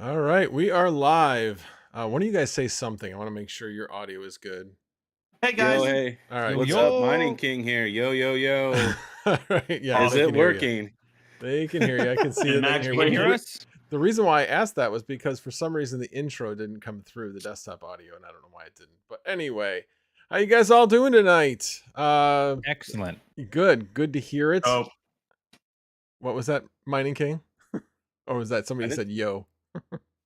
All right, we are live. Why don't you guys say something? I want to make sure your audio is good. Hey Yo, guys. hey, All right, Yo what's up? good. Mining yo. King here. Yo, yo, yo. All right, yeah, Is they it can hear you. working? They can hear you. I can see And that they can Max hear You you. can King. hear us? The reason why I asked that was because for some reason the intro didn't come through the desktop audio, and I don't know why it didn't. But anyway, how you guys all doing tonight? Excellent. Good to hear it. Oh, What was that, Mining King? Or was that I somebody didn't. said yo?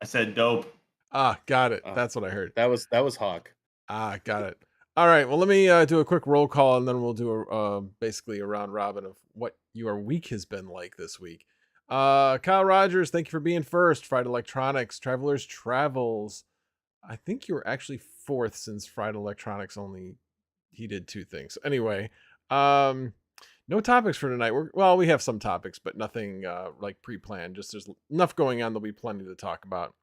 I said dope. Ah, got it. Oh, That's what I heard. that was Hawk. Ah, got it. All right. Well, let me do a quick roll call, and then we'll do basically a round robin of what your week has been like this week. Kyle Rogers, thank you for being first. Fried Electronics, Travelers Travels. I think you were actually fourth since Fried Electronics only he did two things. Anyway, no topics for tonight. We have some topics, but nothing like pre-planned. Just there's enough going on. There'll be plenty to talk about.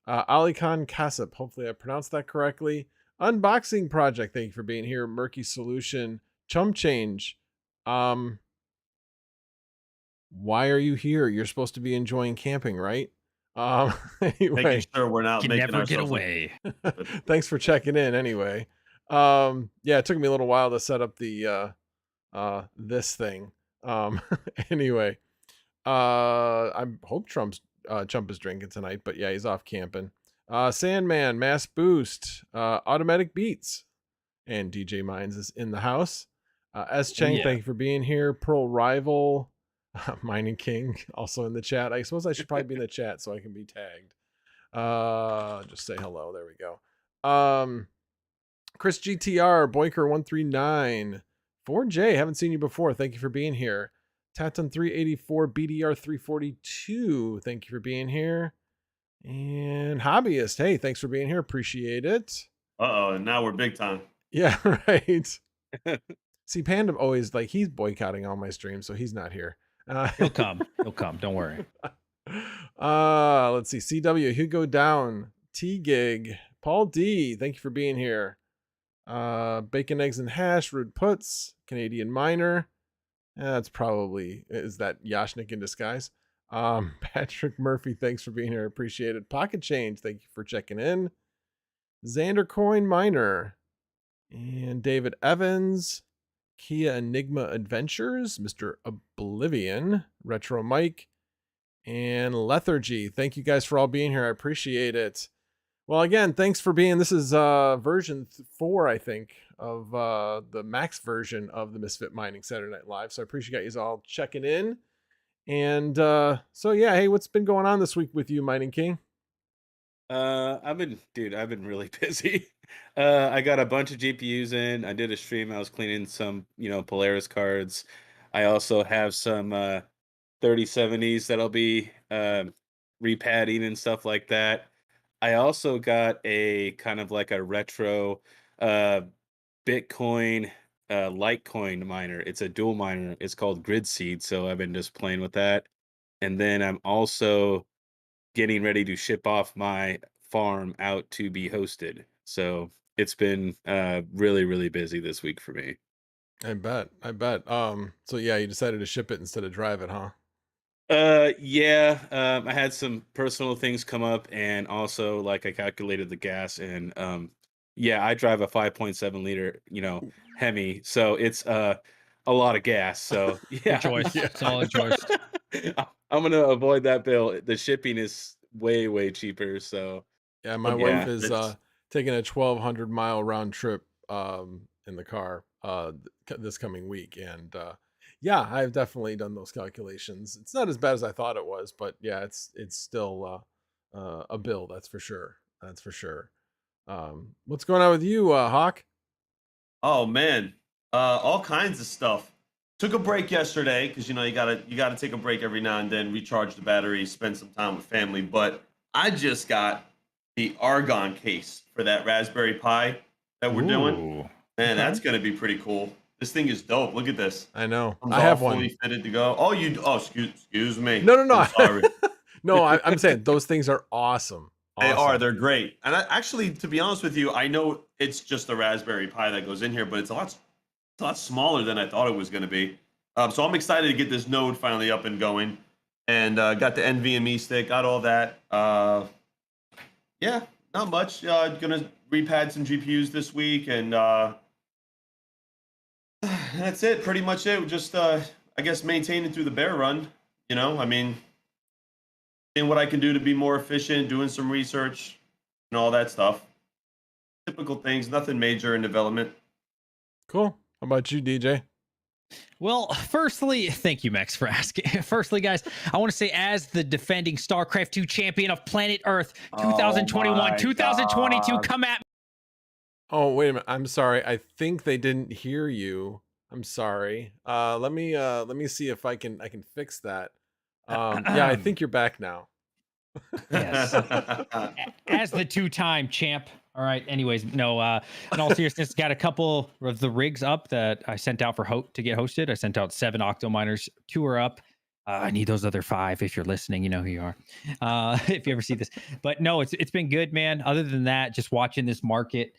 Ali Khan Kasip, hopefully I pronounced that correctly. Unboxing Project, thank you for being here. Murky Solution, Chum Change. Why are you here? You're supposed to be enjoying camping, right? Anyway, Making sure we're not Can making never get ourselves look away. stupid. thanks for checking in. Anyway, yeah, it took me a little while to set up the this thing. Anyway, I hope Chump is drinking tonight, but yeah, he's off camping. Sandman, Mass Boost, Automatic Beats, and DJ Mines is in the house. S Chang, Yeah. thank you for being here. Pearl Rival, Mining King, also in the chat. I suppose I should probably be in the chat so I can be tagged. Just say hello. There we go. Chris GTR, Boinker139, 4J, haven't seen you before. Thank you for being here. Tatum 384, BDR 342, thank you for being here. And Hobbyist, hey, thanks for being here. Appreciate it. Uh-oh, and now we're big time. Yeah, right. See, Panda always he's boycotting all my streams, so he's not here. He'll come. He'll come. Don't worry. Let's see. CW, Hugo Down, T Gig, Paul D, thank you for being here. Bacon, Eggs, and Hash, Rude Puts, Canadian Miner. That's probably, is that Yashnik in disguise? Patrick Murphy, thanks for being here. Appreciate it. Pocket Change, thank you for checking in. Xander Coin Miner. And David Evans. Kia Enigma Adventures, Mr. Oblivion, Retro Mike, and Lethargy. Thank you guys for all being here. I appreciate it. Well, again, thanks for being. This is version 4, I think, of the max version of the Misfit Mining Saturday Night Live. So I appreciate you all checking in. And so yeah, hey, what's been going on this week with you, Mining King? I've been really busy. I got a bunch of GPUs in. I did a stream. I was cleaning some, Polaris cards. I also have some 3070s that'll be repadding and stuff like that. I also got a kind of like a retro uh Bitcoin Litecoin miner. It's a dual miner. It's called Grid Seed. So I've been just playing with that. And then I'm also getting ready to ship off my farm out to be hosted. So it's been really, really busy this week for me. I bet. So yeah, you decided to ship it instead of drive it, huh? Yeah, I had some personal things come up, and also like I calculated the gas, and yeah, I drive a 5.7 liter, Hemi, so it's a lot of gas. So yeah, Rejoice. Yeah. It's all a choice. I'm gonna avoid that bill. The shipping is way, way cheaper. So Yeah, my wife yeah, is taking a 1,200-mile round trip in the car this coming week, and yeah, I've definitely done those calculations. It's not as bad as I thought it was, but yeah, it's still a bill, that's for sure. That's for sure. What's going on with you, Hawk? Oh man. All kinds of stuff. Took a break yesterday because you gotta take a break every now and then, recharge the battery, spend some time with family. But I just got the Argon case for that Raspberry Pi that we're doing. Ooh. Man, that's Okay. gonna be pretty cool. This thing is dope. Look at this. I know. Comes I all have one. fully fitted to go. Oh, excuse me. No, no, I'm no. sorry. No, I'm saying those things are awesome. They are. Awesome. They're great. And actually, to be honest with you, I know it's just a Raspberry Pi that goes in here, but it's a lot smaller than I thought it was going to be. So I'm excited to get this node finally up and going. and got the NVMe stick, got all that. Yeah, not much. Gonna repad some GPUs this week, and that's it. Pretty much it. Just I guess maintaining through the bear run. You know, I mean, seeing what I can do to be more efficient, doing some research, and all that stuff. Typical things. Nothing major in development. Cool. How about you, DJ? Well, firstly, thank you, Max, for asking. Firstly, guys, I want to say, as the defending StarCraft 2 champion of planet Earth 2021, 2022, God. come at me. Oh, wait a minute. I'm sorry. I think they didn't hear you. I'm sorry. Let me see if I can fix that. Yeah, I think you're back now. Yes. As the two-time champ. All right. Anyways, no, in all seriousness, got a couple of the rigs up that I sent out to get hosted. I sent out 7 Octo miners. 2 are up. I need those other 5. If you're listening, you know who you are. If you ever see this, but no, it's been good, man. Other than that, just watching this market,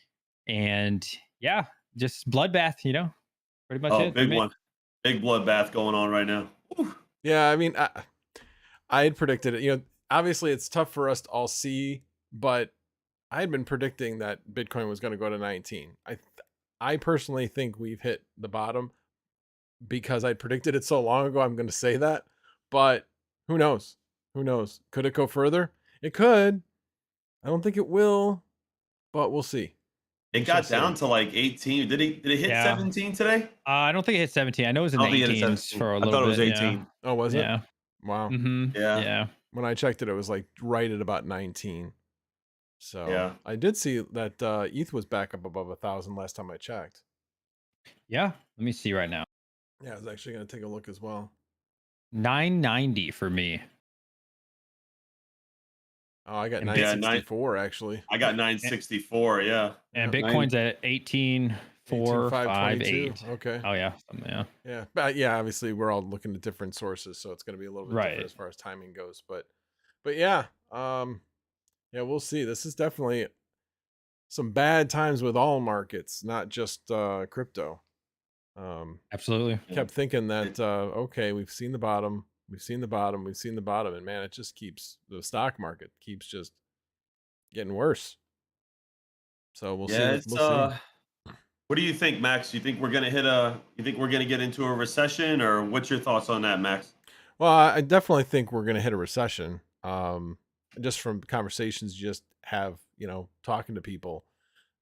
and yeah, just bloodbath. You know, pretty much it. Big one, big bloodbath going on right now. Whew. Yeah, I mean, I had predicted it. You know, obviously it's tough for us to all see, but I had been predicting that Bitcoin was going to go to 19. I personally think we've hit the bottom because I predicted it so long ago. I'm going to say that, but who knows? Who knows? Could it go further? It could. I don't think it will, but we'll see. It got down to like 18. Did it hit 17 today? I don't think it hit 17. I know it was in the 18s for a little bit. I thought it was 18. Yeah. Oh, was it? Yeah. Wow. Mm-hmm. Yeah. When I checked it, it was like right at about 19. So yeah. I did see that ETH was back up above 1,000 last time I checked. Yeah. Let me see right now. Yeah, I was actually going to take a look as well. 990 for me. Oh, I got 964 actually. I got 964. Yeah. And Bitcoin's at 18,458. Okay. Oh yeah. Yeah. But yeah, obviously we're all looking at different sources, so it's going to be a little bit different as far as timing goes. But yeah, yeah, we'll see. This is definitely some bad times with all markets, not just crypto. Absolutely. Kept thinking that okay, we've seen the bottom, and man, it just keeps, the stock market keeps just getting worse. So we'll see. We'll see. What do you think, Max? You think we're gonna get into a recession, or what's your thoughts on that, Max? Well, I definitely think we're gonna hit a recession. Just from conversations you just have, you know, talking to people,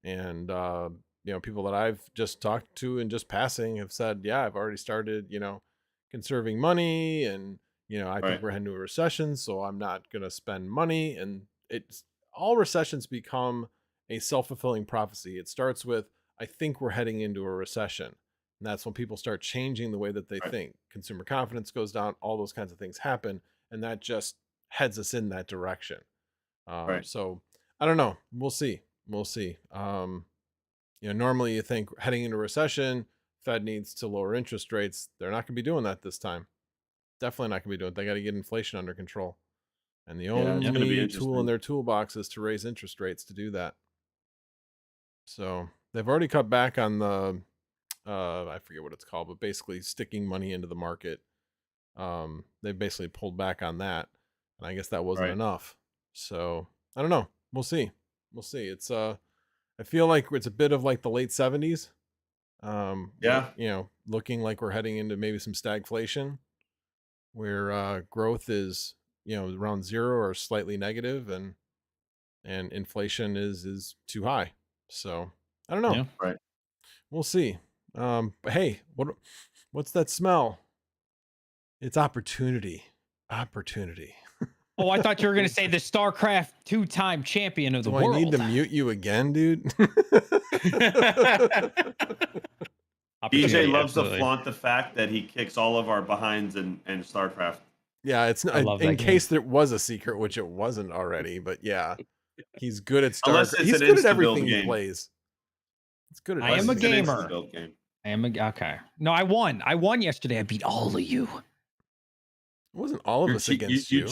and you know, people that I've just talked to and just passing have said, yeah, I've already started, you know, conserving money, and you know, I think we're heading to a recession, so I'm not gonna spend money. And it's all recessions become a self-fulfilling prophecy. It starts with, I think we're heading into a recession, and that's when people start changing the way that they think. Consumer confidence goes down, all those kinds of things happen, and that just heads us in that direction. So I don't know. We'll see. You know, normally you think heading into recession, Fed needs to lower interest rates. They're not going to be doing that this time. Definitely not going to be doing it. They got to get inflation under control. And the only tool in their toolbox is to raise interest rates to do that. So they've already cut back on the, I forget what it's called, but basically sticking money into the market. They basically pulled back on that. And I guess that wasn't enough. So I don't know. We'll see. It's, I feel like it's a bit of like the late 70s. You know, looking like we're heading into maybe some stagflation, where growth is, you know, around 0 or slightly negative, and inflation is too high. So I don't know. Yeah. We'll see. But hey, what's that smell? It's opportunity. Oh, I thought you were going to say the StarCraft 2-time champion of the world. Do I need to mute you again, dude? DJ loves to flaunt the fact that he kicks all of our behinds in StarCraft. Yeah, it's not, in case there was a secret, which it wasn't already, but yeah, he's good at StarCraft. He's good at everything he plays. It's good at I am a gamer. Okay. No, I won. I won yesterday. I beat all of you. It wasn't all of us against you.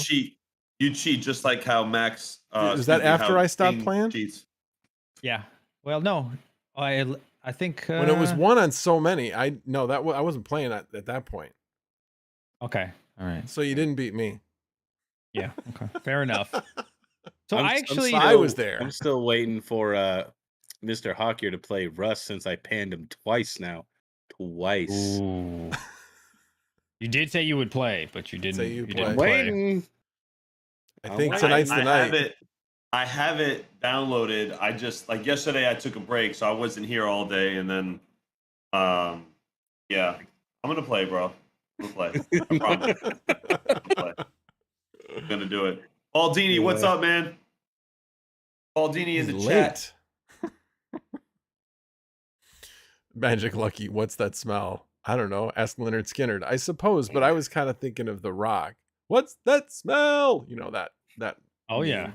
You cheat just like how Max. Is that after I stopped playing? Cheats. Yeah. Well, no. I think when it was one on so many, I wasn't playing at that point. Okay. All right. So you didn't beat me. Yeah. Okay. Fair enough. So I'm I actually, still, I was there. I'm still waiting for Mr. Hawkier to play Rust since I panned him twice now. Twice. Ooh. You did say you would play, but you didn't. Say you You play. didn't I'm play. waiting. I I'm think waiting. tonight's the night. I have it downloaded. I just like yesterday I took a break, so I wasn't here all day, and then yeah, I'm gonna play, bro. I'm gonna play. I promise. I'm gonna do it. Baldini, what's up, man? Baldini in the chat. Magic Lucky, what's that smell? I don't know. Ask Leonard Skinner. I suppose, but I was kind of thinking of The Rock. What's that smell? You know that. Oh yeah.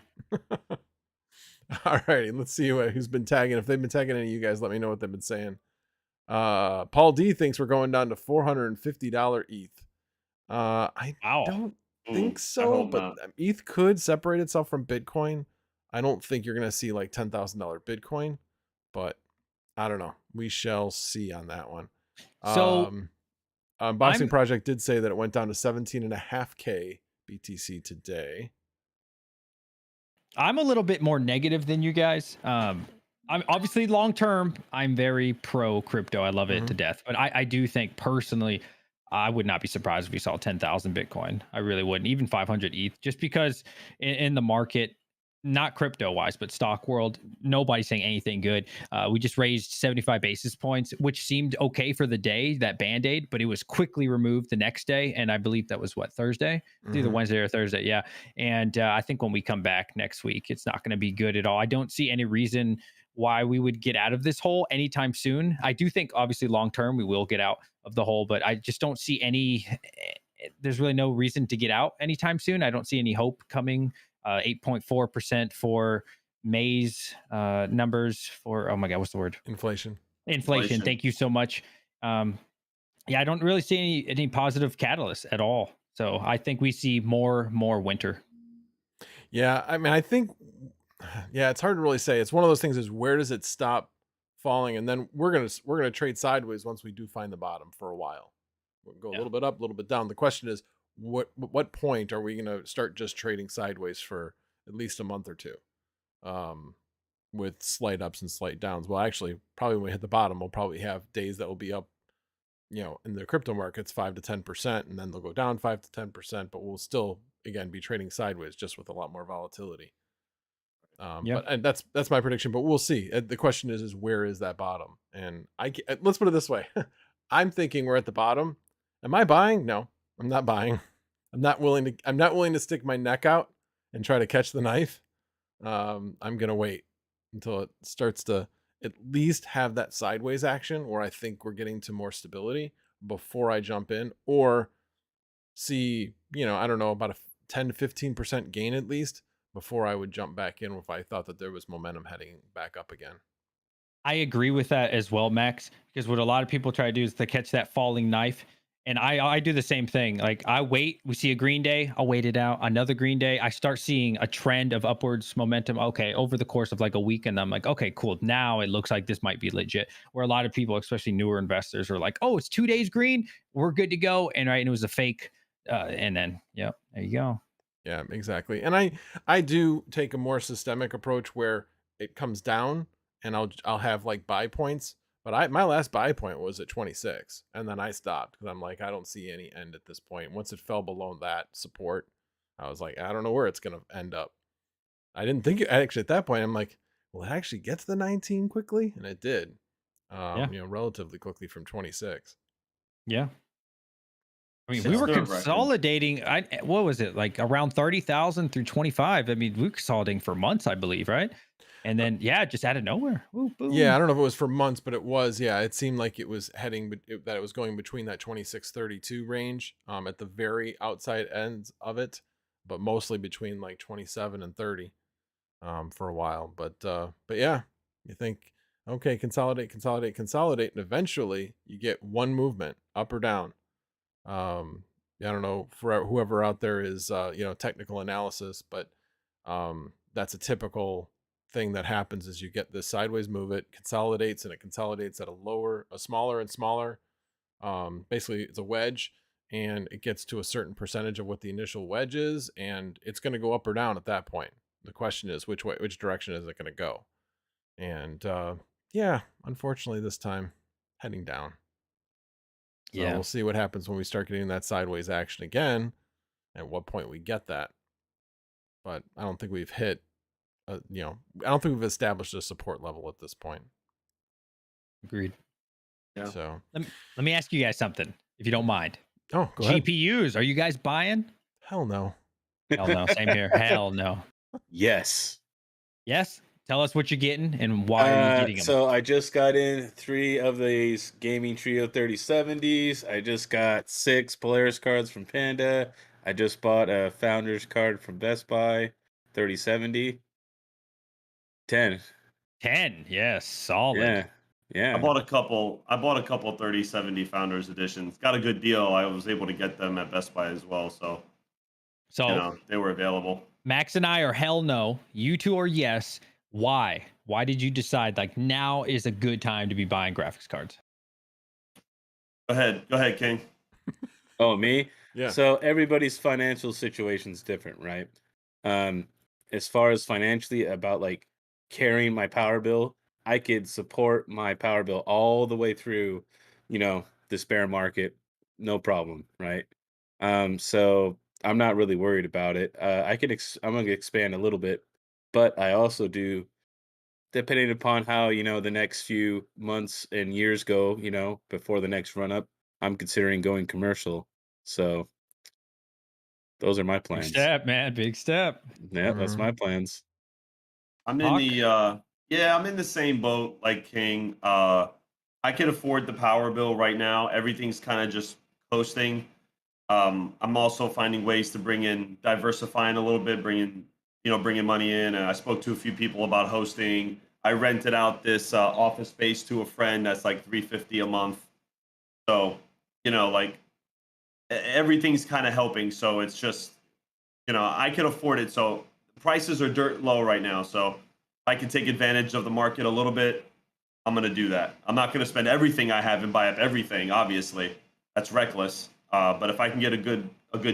All righty, let's see who's been tagging. If they've been tagging any of you guys, let me know what they've been saying. Paul D thinks we're going down to $450 ETH. I don't think so, but ETH could separate itself from Bitcoin. I don't think you're gonna see like $10,000 Bitcoin, but I don't know. We shall see on that one. So Unboxing Project did say that it went down to 17.5K BTC today. I'm a little bit more negative than you guys. I'm obviously long term, I'm very pro crypto. I love it to death. But I do think personally, I would not be surprised if we saw 10,000 Bitcoin. I really wouldn't, even 500 ETH, just because in the market, not crypto wise, but stock world, nobody's saying anything good. We just raised 75 basis points, which seemed okay for the day, that band-aid, but it was quickly removed the next day. And I believe that was what, Thursday? It's either Wednesday or Thursday. Yeah. And I think when we come back next week, it's not going to be good at all. I don't see any reason why we would get out of this hole anytime soon. I do think obviously long-term we will get out of the hole, but I just don't see there's really no reason to get out anytime soon. I don't see any hope coming. 8.4% for May's numbers for, oh my God, what's the word? Inflation. Thank you so much. Yeah, I don't really see any positive catalysts at all. So I think we see more winter. Yeah, I mean, I think, yeah, it's hard to really say. It's one of those things is where does it stop falling? And then we're gonna trade sideways once we do find the bottom for a while. We'll go a little bit up, a little bit down. The question is, what point are we going to start just trading sideways for at least a month or two, with slight ups and slight downs? Well, actually, probably when we hit the bottom, we'll probably have days that will be up, in the crypto markets 5 to 10%, and then they'll go down 5 to 10%, but we'll still again be trading sideways just with a lot more volatility. But that's my prediction, but we'll see. The question is where is that bottom? And let's put it this way: I'm thinking we're at the bottom. Am I buying? No. I'm not buying. I'm not willing to stick my neck out and try to catch the knife. I'm going to wait until it starts to at least have that sideways action where I think we're getting to more stability before I jump in, or see, I don't know, about a 10 to 15% gain at least before I would jump back in if I thought that there was momentum heading back up again. I agree with that as well, Max, because what a lot of people try to do is to catch that falling knife. And I do the same thing. Like I wait, we see a green day, I'll wait it out. Another green day, I start seeing a trend of upwards momentum. Okay, over the course of like a week, and I'm like, okay, cool. Now it looks like this might be legit. Where a lot of people, especially newer investors, are like, oh, it's 2 days green, we're good to go. And it was a fake. And then, there you go. Yeah, exactly. And I do take a more systemic approach where it comes down, and I'll have like buy points. But my last buy point was at 26, and then I stopped because I'm like, I don't see any end at this point. Once it fell below that support, I was like, I don't know where it's going to end up. I didn't think actually at that point, I'm like, will it actually get to the 19 quickly? And it did, relatively quickly from 26. Yeah. I mean, we were consolidating. What was it, like around 30,000 through 25? I mean, we were consolidating for months, I believe, right? And then, just out of nowhere. Ooh, boom. Yeah, I don't know if it was for months, but it was. Yeah, it seemed like it was heading, that it was going between that 26-32 range, at the very outside ends of it, but mostly between like 27 and 30, for a while. But yeah, you think, okay, consolidate, and eventually you get one movement up or down. I don't know for whoever out there is, technical analysis, but that's a typical thing that happens is you get this sideways move, it consolidates, and it consolidates at a smaller and smaller. Basically it's a wedge, and it gets to a certain percentage of what the initial wedge is, and it's going to go up or down at that point. The question is which direction is it going to go? And yeah, unfortunately this time heading down. So Yeah. we'll see what happens when we start getting that sideways action again, at what point we get that. But I don't think we've hit I don't think we've established a support level at this point. Agreed. Yeah. So Let me ask you guys something, if you don't mind. go ahead. GPUs, are you guys buying? Hell no. Hell no. Same here. Hell no. Yes. Yes? Tell us what you're getting and why are you getting them? So I just got in 3 of these Gaming Trio 3070s. I just got 6 Polaris cards from Panda. I just bought a Founders card from Best Buy, 3070. 10. 10. Yes. Solid. Yeah. Yeah. I bought a couple 3070 Founders editions. Got a good deal. I was able to get them at Best Buy as well. So they were available. Max and I are hell no. You two are yes. Why? Why did you decide like now is a good time to be buying graphics cards? Go ahead, King. Oh, me? Yeah. So everybody's financial situation is different, right? As far as financially about like carrying my power bill, I could support my power bill all the way through, this bear market, no problem, right? So I'm not really worried about it. I'm going to expand a little bit, but I also do, depending upon how, the next few months and years go, before the next run up, I'm considering going commercial. So those are my Big plans. step, man. Big step. Yeah, that's my plans. I'm in I'm in the same boat like King. I can afford the power bill right now. Everything's kind of just coasting. I'm also finding ways to diversifying a little bit, bringing money in. And I spoke to a few people about hosting. I rented out this office space to a friend that's like $350 a month. So, like everything's kind of helping. So it's just, I can afford it. So prices are dirt low right now. So if I can take advantage of the market a little bit, I'm going to do that. I'm not going to spend everything I have and buy up everything. Obviously, that's reckless. But if I can get a good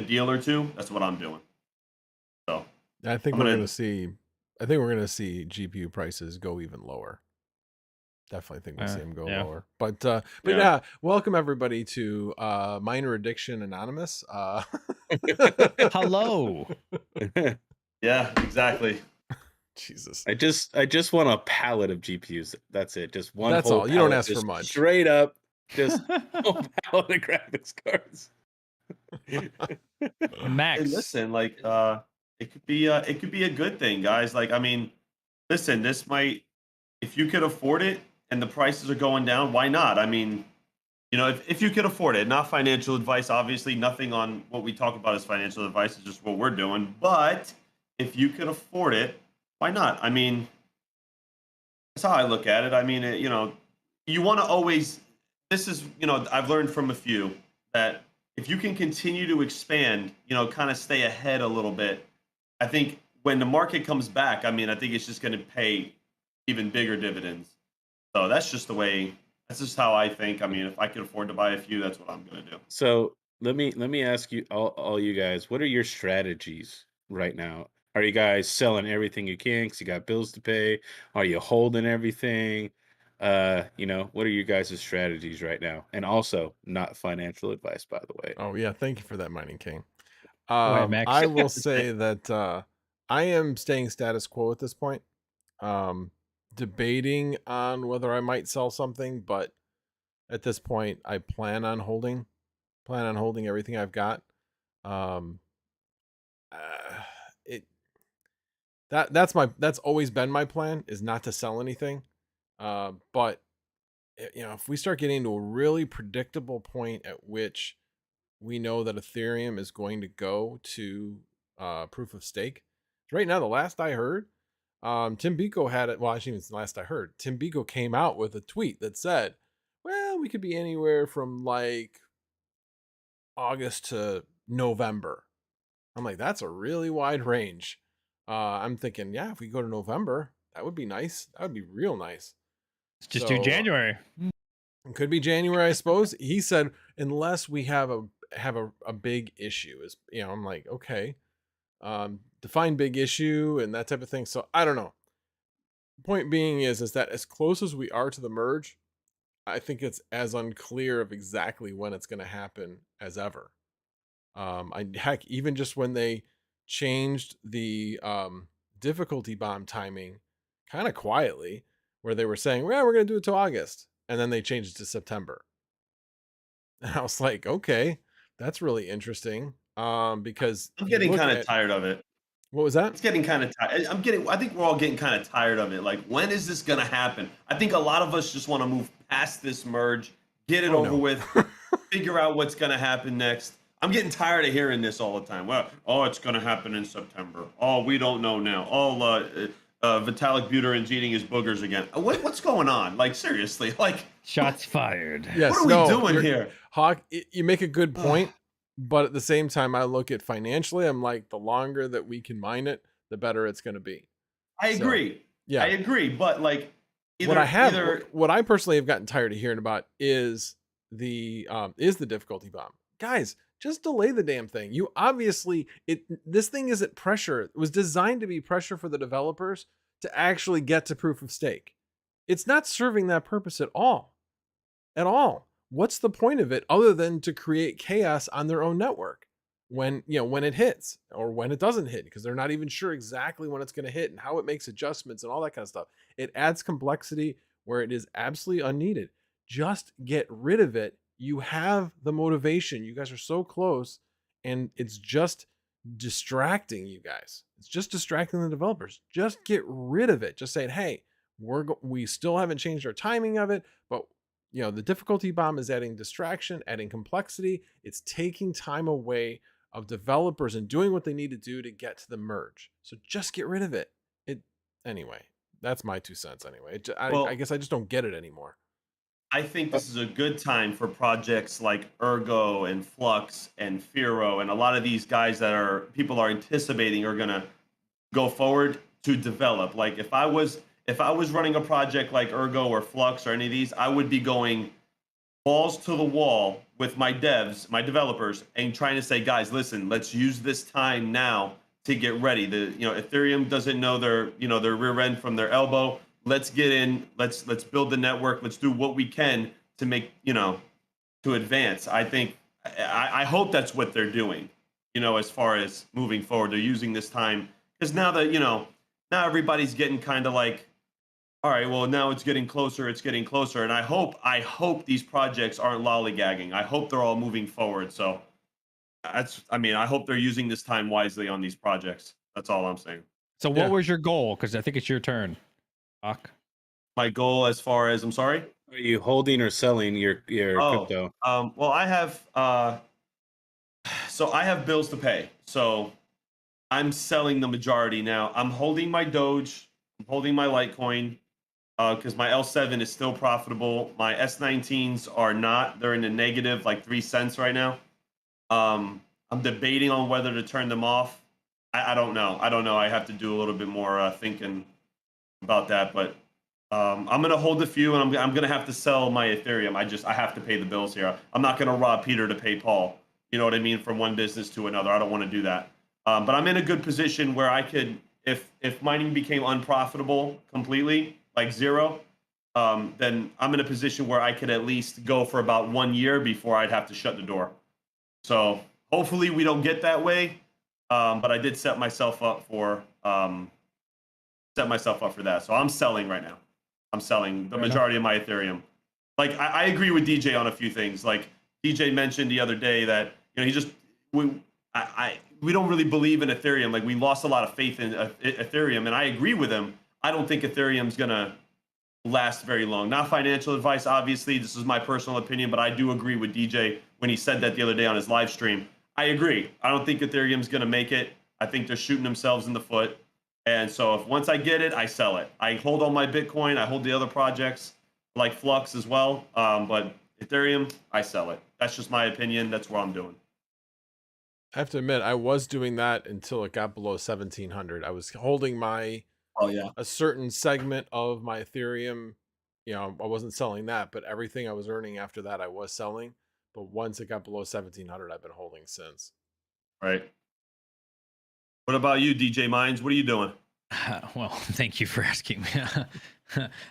deal or two, that's what I'm doing. So I think we're going to see GPU prices go even lower. Definitely think we'll see them go lower. But yeah, welcome everybody to Minor Addiction Anonymous. Hello. Yeah, exactly. Jesus. I just want a pallet of GPUs. That's it. Just one. That's whole all. You don't pallet, ask for much. Straight up, just a pallet of graphics cards. Max. Hey, listen, like it could be a good thing, guys. Like, I mean, listen, this might, if you could afford it and the prices are going down, why not? I mean, if you could afford it, not financial advice, obviously, nothing on what we talk about is financial advice, it's just what we're doing. But if you could afford it, why not? I mean, that's how I look at it. I mean, you want to always, this is, I've learned from a few that if you can continue to expand, kind of stay ahead a little bit, I think when the market comes back, I mean, I think it's just going to pay even bigger dividends. So that's just how I think. I mean, if I could afford to buy a few, that's what I'm going to do. So let me ask you, all you guys, what are your strategies right now? Are you guys selling everything you can because you got bills to pay? Are you holding everything? What are you guys' strategies right now? And also, not financial advice, by the way. Oh yeah, thank you for that, Mining King. Go ahead, Max. I will say that I am staying status quo at this point. Debating on whether I might sell something, but at this point, I plan on holding everything I've got. That's always been my plan, is not to sell anything. But if we start getting to a really predictable point at which we know that Ethereum is going to go to proof of stake. Right now, the last I heard, Tim Biko had it. Well, actually, it's the last I heard. Tim Biko came out with a tweet that said, well, we could be anywhere from like August to November. I'm like, that's a really wide range. I'm thinking, yeah, if we go to November, that would be nice. That would be real nice. Just do January. It could be January, I suppose. He said, unless we have have a big issue. Is, you know, I'm like, okay, define big issue and that type of thing. So I don't know. Point being is that as close as we are to the merge, I think it's as unclear of exactly when it's going to happen as ever. Heck, even just when they changed the difficulty bomb timing kind of quietly, where they were saying, well, we're going to do it till August. And then they changed it to September. And I was like, okay, that's really interesting. Because I'm you getting look kind of at, tired of it. what was that? It's getting kind of tired. I think we're all getting kind of tired of it. Like, when is this going to happen? I think a lot of us just want to move past this merge, get it Oh, over no. with, figure out what's going to happen next. I'm getting tired of hearing this all the time. Well, oh, it's going to happen in September. Oh, we don't know now. Oh, Vitalik Buterin eating his boogers again. What's going on? Like, seriously, like, Shots fired. Yes, what are we doing here? Hawk, you make a good point, but at the same time, I look at financially, I'm like, the longer that we can mine it, the better it's going to be. I agree. Yeah. I agree. But like, what I personally have gotten tired of hearing about is the difficulty bomb. Guys, just delay the damn thing. You obviously, this thing isn't pressure. It was designed to be pressure for the developers to actually get to proof of stake. It's not serving that purpose at all. At all. What's the point of it other than to create chaos on their own network when it hits or when it doesn't hit, because they're not even sure exactly when it's going to hit and how it makes adjustments and all that kind of stuff. It adds complexity where it is absolutely unneeded. Just get rid of it. You have the motivation. You guys are so close, and it's just distracting you guys. It's just distracting the developers. Just get rid of it. Just saying, hey, we still haven't changed our timing of it, but the difficulty bomb is adding distraction, adding complexity. It's taking time away of developers and doing what they need to do to get to the merge. So just get rid of it. Anyway, that's my 2 cents anyway. I guess I just don't get it anymore. I think this is a good time for projects like Ergo and Flux and Firo and a lot of these guys that people are anticipating are going to go forward to develop. Like, if I was running a project like Ergo or Flux or any of these, I would be going balls to the wall with my devs, my developers, and trying to say, guys, listen, let's use this time now to get ready. Ethereum doesn't know their rear end from their elbow. Let's get in. Let's build the network. Let's do what we can to make to advance. I hope that's what they're doing. As far as moving forward, they're using this time because now that now everybody's getting kind of like, all right, well, now it's getting closer. And I hope these projects aren't lollygagging. I hope they're all moving forward. So I hope they're using this time wisely on these projects. That's all I'm saying. So what was your goal? Because I think it's your turn. Hawk. My goal as far as, I'm sorry? Are you holding or selling your crypto? Well, I have bills to pay. So I'm selling the majority now. I'm holding my Doge. I'm holding my Litecoin because my L7 is still profitable. My S19s are not. They're in the negative, like 3 cents right now. I'm debating on whether to turn them off. I don't know. I have to do a little bit more thinking about that. But I'm going to hold a few, and I'm going to have to sell my Ethereum. I have to pay the bills here. I'm not going to rob Peter to pay Paul. You know what I mean? From one business to another. I don't want to do that. But I'm in a good position where I could, if mining became unprofitable completely, like zero, then I'm in a position where I could at least go for about 1 year before I'd have to shut the door. So hopefully we don't get that way. But I did set myself up for that. So I'm selling right now. I'm selling the majority of my Ethereum. Like, I agree with DJ on a few things. Like, DJ mentioned the other day that we don't really believe in Ethereum. Like, we lost a lot of faith in Ethereum, and I agree with him. I don't think Ethereum's gonna last very long. Not financial advice, obviously. This is my personal opinion, but I do agree with DJ when he said that the other day on his live stream. I agree. I don't think Ethereum's gonna make it. I think they're shooting themselves in the foot. And so once I get it, I sell it. I hold all my Bitcoin. I hold the other projects like Flux as well. But Ethereum, I sell it. That's just my opinion. That's what I'm doing. I have to admit, I was doing that until it got below 1,700. I was holding a certain segment of my Ethereum. I wasn't selling that, but everything I was earning after that, I was selling. but once it got below 1,700, I've been holding since. Right. What about you, DJ Mines? What are you doing? Well, thank you for asking me.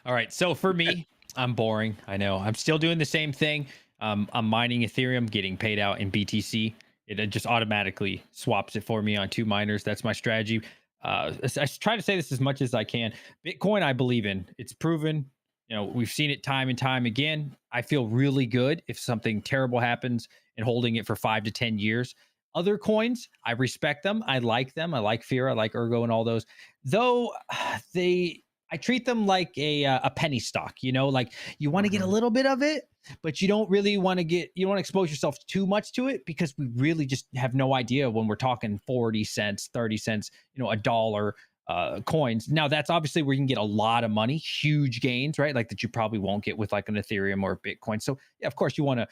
All right. So for me, I'm boring. I know. I'm still doing the same thing. I'm mining Ethereum, getting paid out in BTC. It just automatically swaps it for me on 2 miners. That's my strategy. I try to say this as much as I can. Bitcoin, I believe in. It's proven. You know, we've seen it time and time again. I feel really good if something terrible happens and holding it for 5 to 10 years. Other coins, I respect them. I like them. I like Fear. I like Ergo and all those. Though I treat them like a penny stock. You know, like you want to get a little bit of it, but you don't really want to you don't want to expose yourself too much to it, because we really just have no idea when we're talking 40 cents, 30 cents, you know, $1 coins. Now that's obviously where you can get a lot of money, huge gains, right? Like that you probably won't get with like an Ethereum or a Bitcoin. So yeah, of course you want to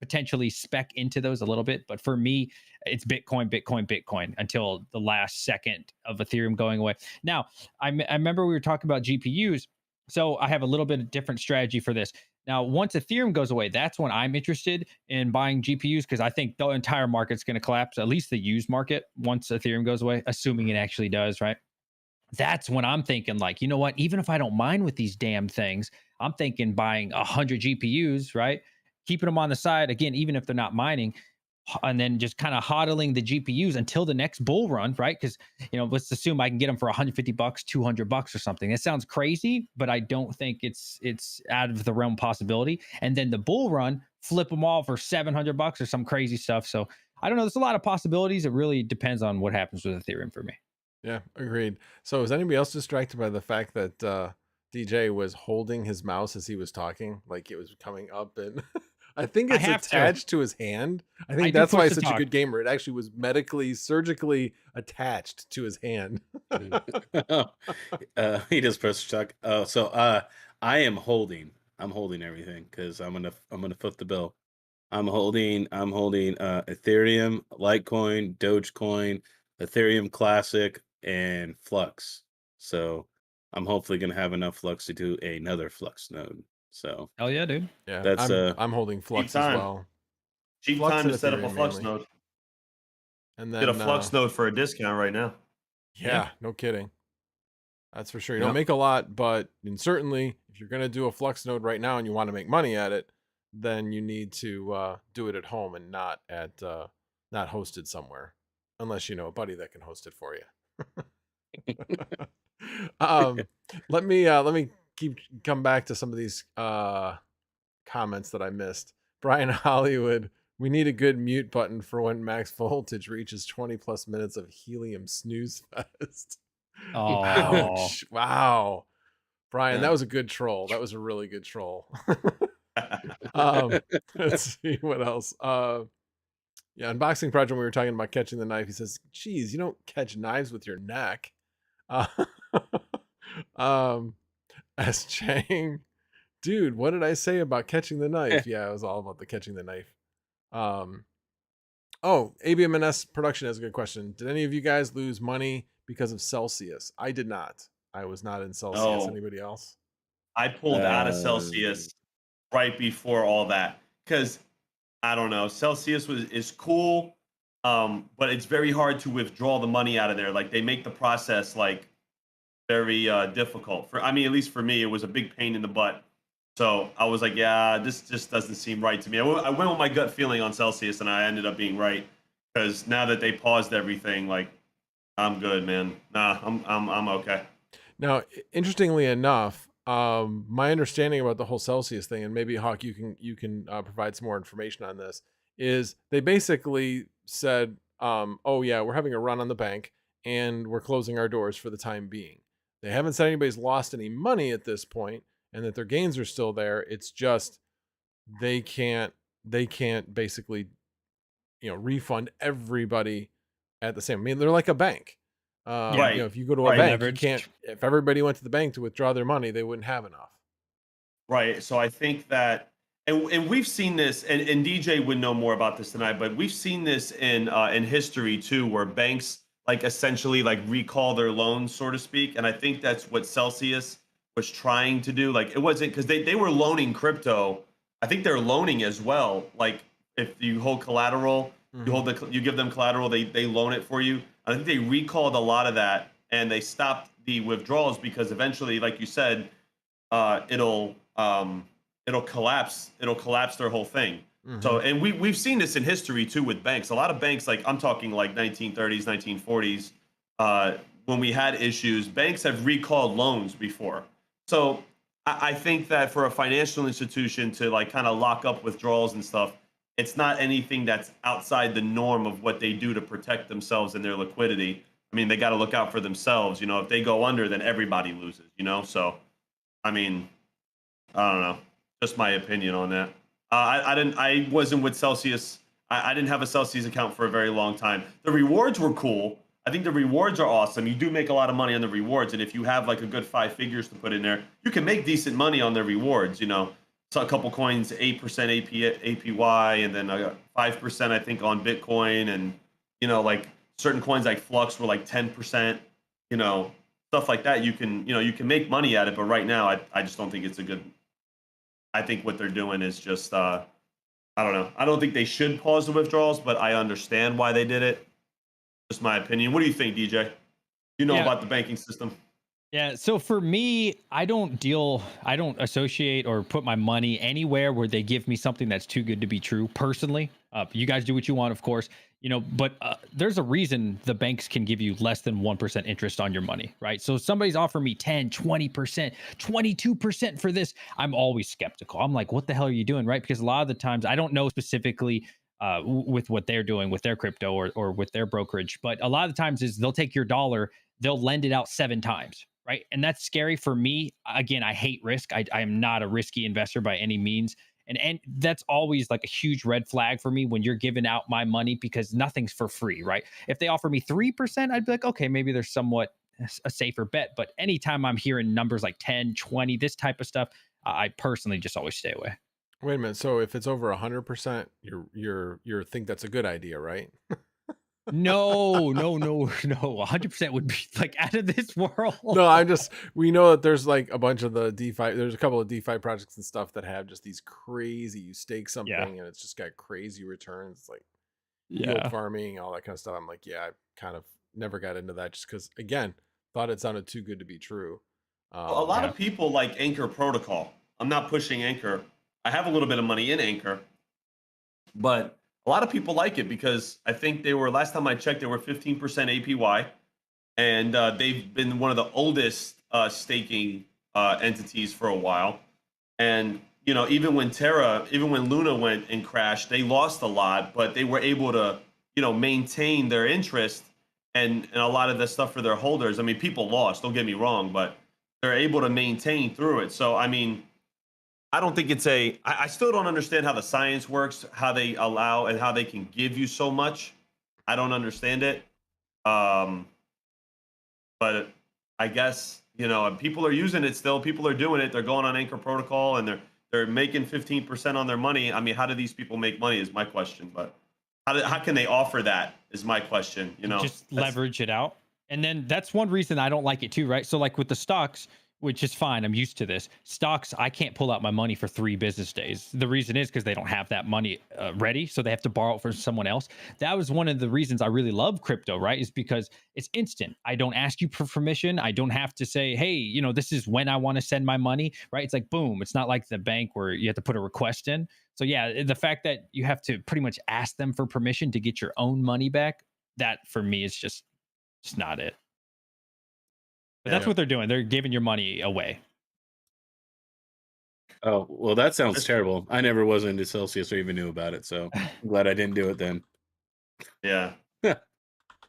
potentially spec into those a little bit, but for me, it's Bitcoin, Bitcoin, Bitcoin until the last second of Ethereum going away. Now, I remember we were talking about GPUs, so I have a little bit of different strategy for this. Now, once Ethereum goes away, that's when I'm interested in buying GPUs, because I think the entire market's going to collapse, at least the used market, once Ethereum goes away, assuming it actually does, right? That's when I'm thinking, like, you know what, even if I don't mine with these damn things, I'm thinking buying 100 GPUs, right? Keeping them on the side, again, even if they're not mining, and then just kind of hodling the GPUs until the next bull run, right? Because, you know, let's assume I can get them for $150, $200 or something. It sounds crazy, but I don't think it's out of the realm possibility. And then the bull run, flip them all for $700 or some crazy stuff. So I don't know. There's a lot of possibilities. It really depends on what happens with Ethereum for me. Yeah, agreed. So is anybody else distracted by the fact that DJ was holding his mouse as he was talking, like it was coming up, and I think it's attached to his hand. I think that's why he's such a good gamer. It actually was medically, surgically attached to his hand. He just pressed talk. So I am holding. I'm holding everything because I'm gonna foot the bill. I'm holding Ethereum, Litecoin, Dogecoin, Ethereum Classic, and Flux. So I'm hopefully gonna have enough Flux to do another Flux node. So hell yeah, dude. Yeah, that's I'm holding Flux as well. Cheap Flux time and to set up Ethereum a Flux mainly. node. And then Get a Flux node for a discount right now. Yeah, no kidding. That's for sure. You Yep. don't make a lot, but certainly if you're going to do a Flux node right now and you want to make money at it, then you need to do it at home and not at not hosted somewhere, unless you know a buddy that can host it for you. Let me come back to some of these comments that I missed. Brian Hollywood, we need a good mute button for when max voltage reaches 20 plus minutes of helium snooze fest. Oh, Ouch. Wow. Brian, Yeah. that was a good troll. That was a really good troll. Let's see what else. Yeah, Unboxing Project, when we were talking about catching the knife, he says, geez, you don't catch knives with your neck. S. Chang, dude, what did I say about catching the knife? Yeah, it was all about the catching the knife. Oh, ABMNS Production has a good question. Did any of you guys lose money because of Celsius? I did not. I was not in Celsius. No. Anybody else? I pulled out of Celsius right before all that because I don't know. Celsius is cool, but it's very hard to withdraw the money out of there. Like they make the process like very difficult. At least for me, it was a big pain in the butt. So I was like, yeah, this just doesn't seem right to me. I went with my gut feeling on Celsius, and I ended up being right because now that they paused everything, like I'm good, man. Nah, I'm okay. Now, interestingly enough, my understanding about the whole Celsius thing, and maybe Hawk, you can provide some more information on this, is they basically said, oh yeah, we're having a run on the bank and we're closing our doors for the time being. They haven't said anybody's lost any money at this point and that their gains are still there. It's just they can't basically, refund everybody at the same. I mean, they're like a bank. Right. If you go to a bank, you can't. If everybody went to the bank to withdraw their money, they wouldn't have enough. Right. So I think that, and we've seen this, and DJ would know more about this tonight, but we've seen this in history too, where banks like essentially like recall their loans, so to speak. And I think that's what Celsius was trying to do. Like it wasn't because they were loaning crypto. I think they're loaning as well. Like if you hold collateral, you give them collateral, they loan it for you. I think they recalled a lot of that and they stopped the withdrawals because eventually, like you said, it'll collapse. It'll collapse their whole thing. So, and we've seen this in history too with banks. A lot of banks, like I'm talking like 1930s, 1940s, when we had issues, banks have recalled loans before. So I think that for a financial institution to like kind of lock up withdrawals and stuff, it's not anything that's outside the norm of what they do to protect themselves and their liquidity. I mean, they got to look out for themselves. You know, if they go under, then everybody loses, you know? So, I mean, I don't know. Just my opinion on that. I wasn't with Celsius. I didn't have a Celsius account for a very long time. The rewards were cool. I think the rewards are awesome. You do make a lot of money on the rewards. And if you have like a good 5 figures to put in there, you can make decent money on the rewards, you know. So a couple coins, 8% APY, and then 5%, I think, on Bitcoin. And, you know, like certain coins like Flux were like 10%, you know, stuff like that. You can make money at it. But right now, I just don't think it's a good. I think what they're doing is just, I don't know. I don't think they should pause the withdrawals, but I understand why they did it. Just my opinion. What do you think, DJ? You know about the banking system? Yeah. So for me, I don't associate or put my money anywhere where they give me something that's too good to be true personally. You guys do what you want, of course, you know, but there's a reason the banks can give you less than 1% interest on your money, right? So if somebody's offering me 10, 20%, 22% for this, I'm always skeptical. I'm like, what the hell are you doing, right? Because a lot of the times I don't know specifically with what they're doing with their crypto or with their brokerage, but a lot of the times is they'll take your dollar, they'll lend it out 7 times. Right. And that's scary for me. Again, I hate risk. I am not a risky investor by any means. And that's always like a huge red flag for me when you're giving out my money because nothing's for free. Right. If they offer me 3%, I'd be like, okay, maybe there's somewhat a safer bet. But anytime I'm hearing numbers like 10, 20, this type of stuff, I personally just always stay away. Wait a minute. So if it's over 100%, you think that's a good idea, right? No. 100% would be like out of this world. No, we know that there's like a bunch of the DeFi, there's a couple of DeFi projects and stuff that have just these crazy, you stake something and it's just got crazy returns, like yield farming, all that kind of stuff. I'm like, yeah, I kind of never got into that just because, again, thought it sounded too good to be true. Well, a lot of people like Anchor Protocol. I'm not pushing Anchor. I have a little bit of money in Anchor, but a lot of people like it because I think last time I checked, they were 15% APY, and they've been one of the oldest staking entities for a while. And, you know, even when Luna went and crashed, they lost a lot, but they were able to, you know, maintain their interest and a lot of the stuff for their holders. I mean, people lost, don't get me wrong, but they're able to maintain through it. So, I mean, I don't think I still don't understand how the science works, how they allow and how they can give you so much. I don't understand it. But I guess, you know, people are using it still. People are doing it. They're going on Anchor Protocol and they're making 15% on their money. I mean, how do these people make money is my question. But how can they offer that is my question, you know? Just leverage it out. And then that's one reason I don't like it too, right? So like with the stocks, which is fine. I'm used to this. Stocks, I can't pull out my money for 3 business days. The reason is because they don't have that money ready, so they have to borrow it from someone else. That was one of the reasons I really love crypto, right? Is because it's instant. I don't ask you for permission. I don't have to say, hey, you know, this is when I want to send my money, right? It's like, boom. It's not like the bank where you have to put a request in. So yeah, the fact that you have to pretty much ask them for permission to get your own money back, that for me is just not it. But that's what they're doing. They're giving your money away. Oh, well, that sounds terrible. I never was into Celsius or even knew about it, so I'm glad I didn't do it then. Yeah.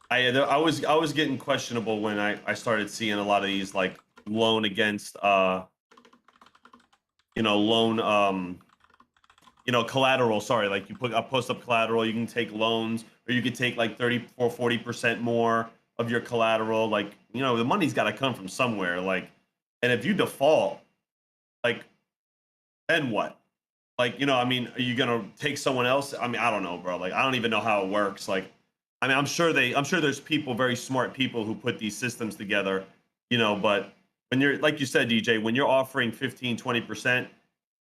I was getting questionable when I started seeing a lot of these like loan against collateral. Sorry, like you post up collateral, you can take loans, or you could take like 30 or 40% more of your collateral. Like, you know, the money's got to come from somewhere. Like, and if you default, like, then what? Like, you know, I mean, are you gonna take someone else? I mean, I don't know, bro. Like, I don't even know how it works. Like, I mean, I'm sure there's people, very smart people who put these systems together, you know, but when you're, like you said, DJ, when you're offering 15, 20%,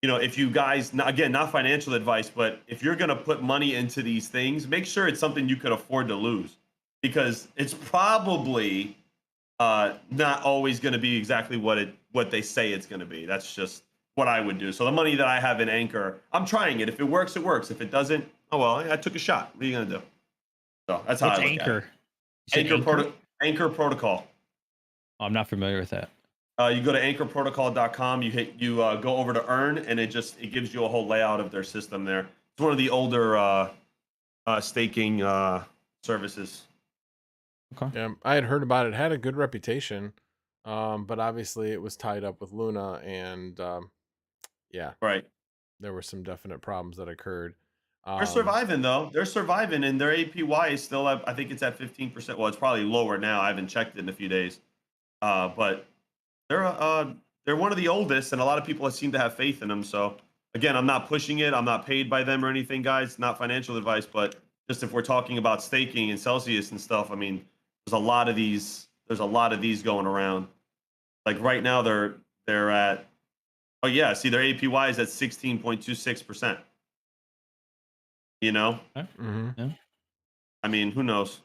if you guys, again, not financial advice, but if you're going to put money into these things, make sure it's something you could afford to lose, because it's probably not always going to be exactly what they say it's going to be. That's just what I would do. So the money that I have in Anchor, I'm trying it. If it works, it works. If it doesn't, oh well, I took a shot. What are you going to do? So that's how What's I look Anchor? at it. Anchor Protocol. Oh, I'm not familiar with that. You go to anchorprotocol.com, you go over to earn, and it gives you a whole layout of their system there. It's one of the older staking services. Okay. Yeah, I had heard about it. It had a good reputation, but obviously it was tied up with Luna, and yeah, Right. there were some definite problems that occurred. They're surviving though. They're surviving, and their APY is still at, I think it's at 15%. Well, it's probably lower now. I haven't checked it in a few days. But they're one of the oldest, and a lot of people seem to have faith in them. So again, I'm not pushing it. I'm not paid by them or anything, guys. Not financial advice, but just if we're talking about staking and Celsius and stuff, I mean, there's a lot of these. There's a lot of these going around. Like right now, they're at. Oh yeah, see their APY is at 16.26%. Mm-hmm. Yeah. I mean, who knows?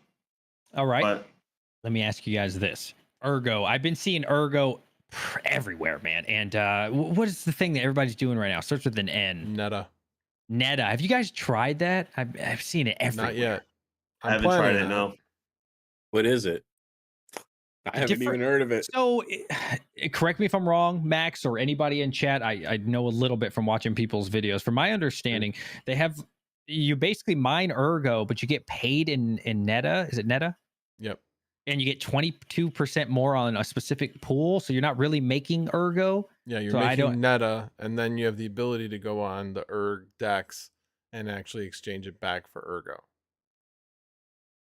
All right. But Let me ask you guys this. Ergo. I've been seeing Ergo everywhere, man. And what is the thing that everybody's doing right now? Starts with an N. Neta. Neta. Have you guys tried that? I've seen it everywhere. Not yet. I haven't tried it. No. What is it? I haven't even heard of it. So, correct me if I'm wrong, Max, or anybody in chat. I know a little bit from watching people's videos. From my understanding, you basically mine Ergo, but you get paid in Neta. Is it Neta? Yep. And you get 22% more on a specific pool. So you're not really making Ergo. Yeah, you're making Neta, and then you have the ability to go on the Erg DEX and actually exchange it back for Ergo.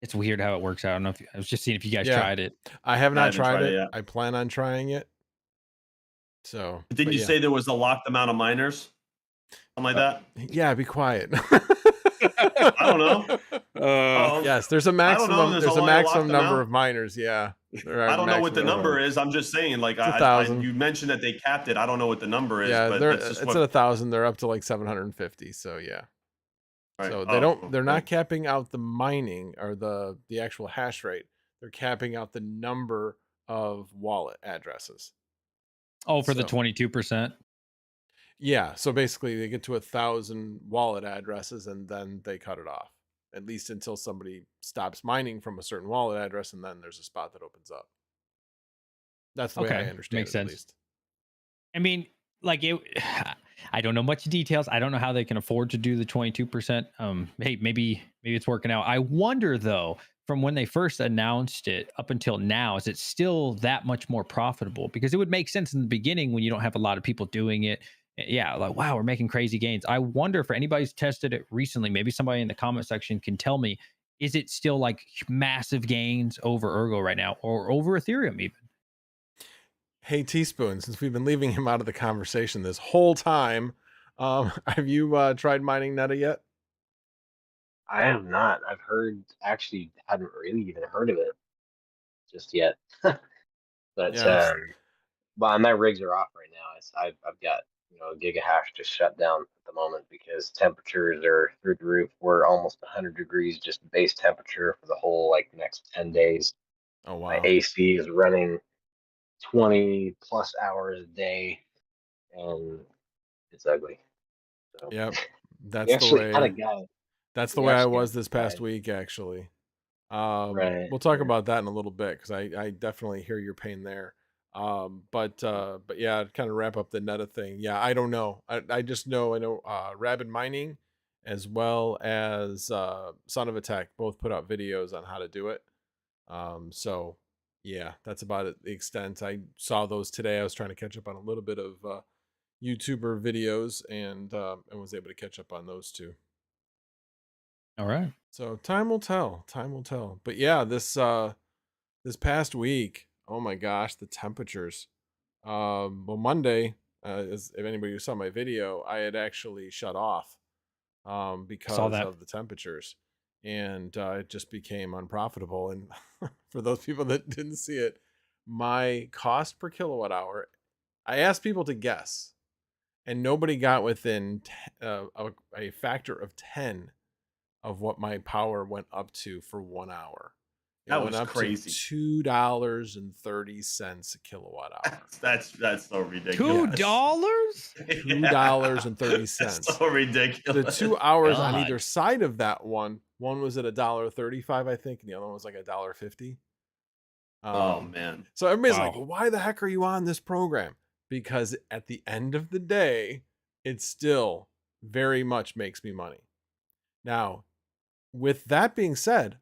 It's weird how it works out. I don't know if I was just seeing if you guys tried it. I have not tried tried it it. yet. I plan on trying it. So Didn't you say there was a locked amount of miners? Something like that? Yeah, be quiet. I don't know. Yes, there's a maximum. There's a maximum number amount of miners. Yeah. I don't know what the number is. I'm just saying, like, It's 1,000. you mentioned that they capped it. I don't know what the number is. Yeah, but it's at 1,000. They're up to like 750. So yeah. Right. So they're not capping out the mining or the actual hash rate. They're capping out the number of wallet addresses. Oh, for the 22%. Yeah. So basically they get to 1,000 wallet addresses and then they cut it off, at least until somebody stops mining from a certain wallet address. And then there's a spot that opens up. That's the way I understand Makes it, sense. at least. I mean, like I don't know much details. I don't know how they can afford to do the 22%. Hey, maybe it's working out. I wonder though, from when they first announced it up until now, is it still that much more profitable? Because it would make sense in the beginning when you don't have a lot of people doing it. Yeah, like wow, we're making crazy gains. I wonder if anybody's tested it recently. Maybe somebody in the comment section can tell me, is it still like massive gains over Ergo right now or over Ethereum even? Hey, Teaspoon, since we've been leaving him out of the conversation this whole time, have you tried mining Neta yet? I have not. I've hadn't really even heard of it just yet. But Yes. well, my rigs are off right now. I've got a gigahash just shut down at the moment because temperatures are through the roof. We're almost 100 degrees just base temperature for the whole next 10 days. Oh wow. My AC is running 20 plus hours a day, and it's ugly. So Yep. That's we the actually way. had a guy. That's the we way I actually was had a this past guy- week, actually. Right. We'll talk about that in a little bit because I definitely hear your pain there. But yeah, to kind of wrap up the Neta thing. Yeah, I don't know. I just know Rabid Mining as well as Son of a Tech both put out videos on how to do it. So yeah, that's about it, the extent. I saw those today. I was trying to catch up on a little bit of YouTuber videos and was able to catch up on those too. All right. So time will tell. Time will tell. But yeah, this past week, oh my gosh, the temperatures. Well, Monday, if anybody who saw my video, I had actually shut off because of the temperatures, and it just became unprofitable. And for those people that didn't see it, my cost per kilowatt hour, I asked people to guess, and nobody got within a factor of 10 of what my power went up to for 1 hour. It That went was up crazy. to $2.30 a kilowatt hour. That's so ridiculous. $2? $2.30. That's so ridiculous. The 2 hours on God. either side of that one was at $1.35, I think, and the other one was like $1.50. Oh man. So everybody's like, Wow. well, why the heck are you on this program? Because at the end of the day, it still very much makes me money. Now, with that being said,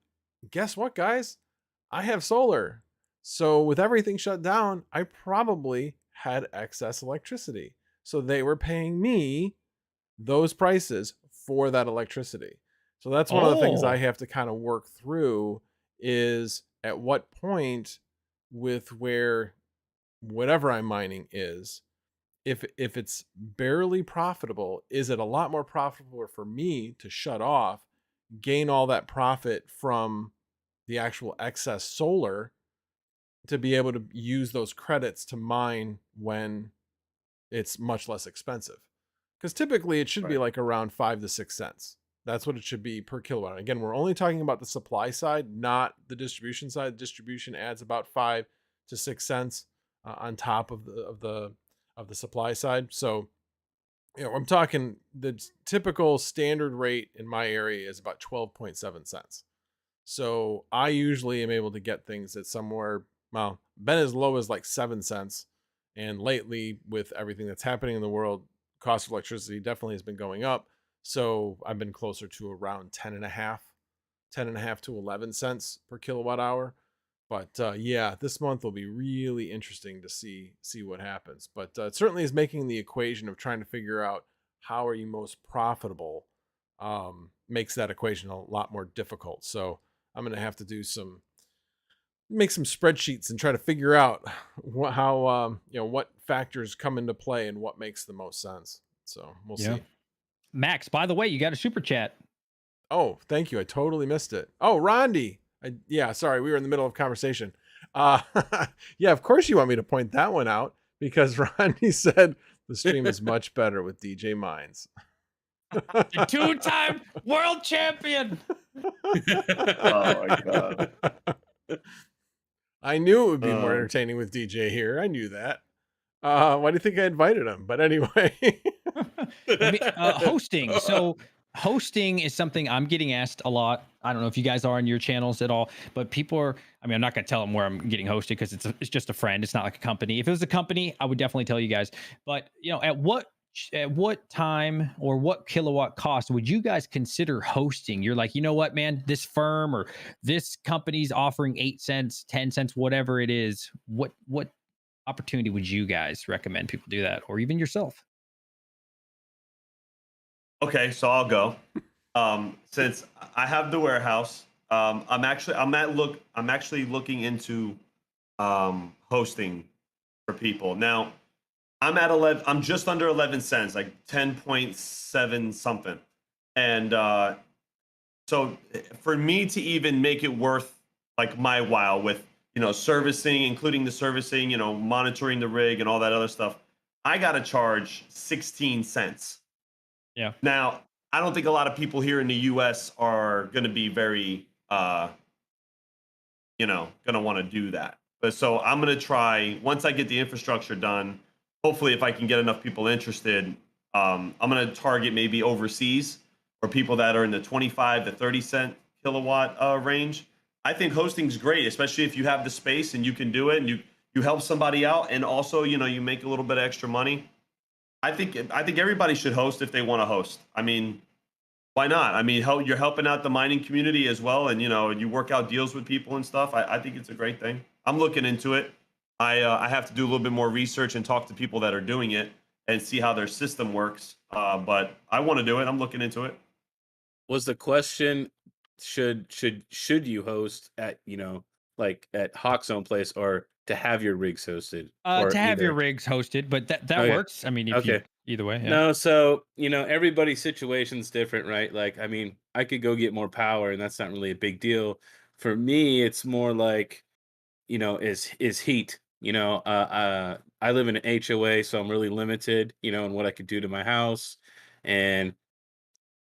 guess what, guys? I have solar. So with everything shut down, I probably had excess electricity. So they were paying me those prices for that electricity. So that's one of the things I have to kind of work through is at what point with where whatever I'm mining is, if it's barely profitable, is it a lot more profitable for me to shut off, gain all that profit from the actual excess solar to be able to use those credits to mine when it's much less expensive? Because typically it should be like around 5 to 6 cents. That's what it should be per kilowatt. Again, we're only talking about the supply side, not the distribution side. Distribution adds about 5 to 6 cents on top of the supply side. So, I'm talking the typical standard rate in my area is about 12.7 cents. So I usually am able to get things at somewhere, well, been as low as like 7 cents. And lately, with everything that's happening in the world, cost of electricity definitely has been going up. So I've been closer to around 10.5 to 11 cents per kilowatt hour. But yeah, this month will be really interesting to see what happens. But it certainly is making the equation of trying to figure out how are you most profitable makes that equation a lot more difficult. So I'm going to have to make some spreadsheets and try to figure out how what factors come into play and what makes the most sense. So we'll see. Max, by the way, you got a super chat. Oh, thank you. I totally missed it. Oh, Rondi. Yeah, sorry. We were in the middle of conversation. Yeah, of course you want me to point that one out because Rondi said the stream is much better with DJ Mines. The 2-time world champion. Oh my god. I knew it would be more entertaining with DJ here. I knew that. Why do you think I invited him? But anyway. Hosting. So hosting is something I'm getting asked a lot. I don't know if you guys are on your channels at all, but people are, I mean, I'm not going to tell them where I'm getting hosted because it's just a friend. It's not like a company. If it was a company, I would definitely tell you guys. But, at what time or what kilowatt cost would you guys consider hosting? You're like, you know what, man, this firm or this company's offering 8 cents, 10 cents, whatever it is. What opportunity would you guys recommend people do that, or even yourself? Okay, so I'll go. Since I have the warehouse, I'm actually looking into hosting for people. Now, I'm at 11. I'm just under 11 cents, like 10.7 something. And so for me to even make it worth like my while with servicing, including the servicing, monitoring the rig and all that other stuff, I gotta charge 16 cents. Yeah. Now, I don't think a lot of people here in the US are going to be very, going to want to do that. But so I'm going to try, once I get the infrastructure done, hopefully if I can get enough people interested, I'm going to target maybe overseas or people that are in the 25 to 30 cent kilowatt range. I think hosting's great, especially if you have the space and you can do it and you help somebody out. And also, you make a little bit of extra money. I think everybody should host if they want to host. I mean, why not? I mean, you're helping out the mining community as well, and you work out deals with people and stuff. I think it's a great thing. I'm looking into it. I have to do a little bit more research and talk to people that are doing it and see how their system works. But I want to do it. I'm looking into it. Was the question should you host at like at Hawk's own place or to have your rigs hosted? To have your rigs hosted, but that Okay. works. I mean, if you either way. Yeah. No, so everybody's situation's different, right? Like, I mean, I could go get more power, and that's not really a big deal. For me, it's more like, is heat You know, I live in an HOA, so I'm really limited, you know, in what I could do to my house. And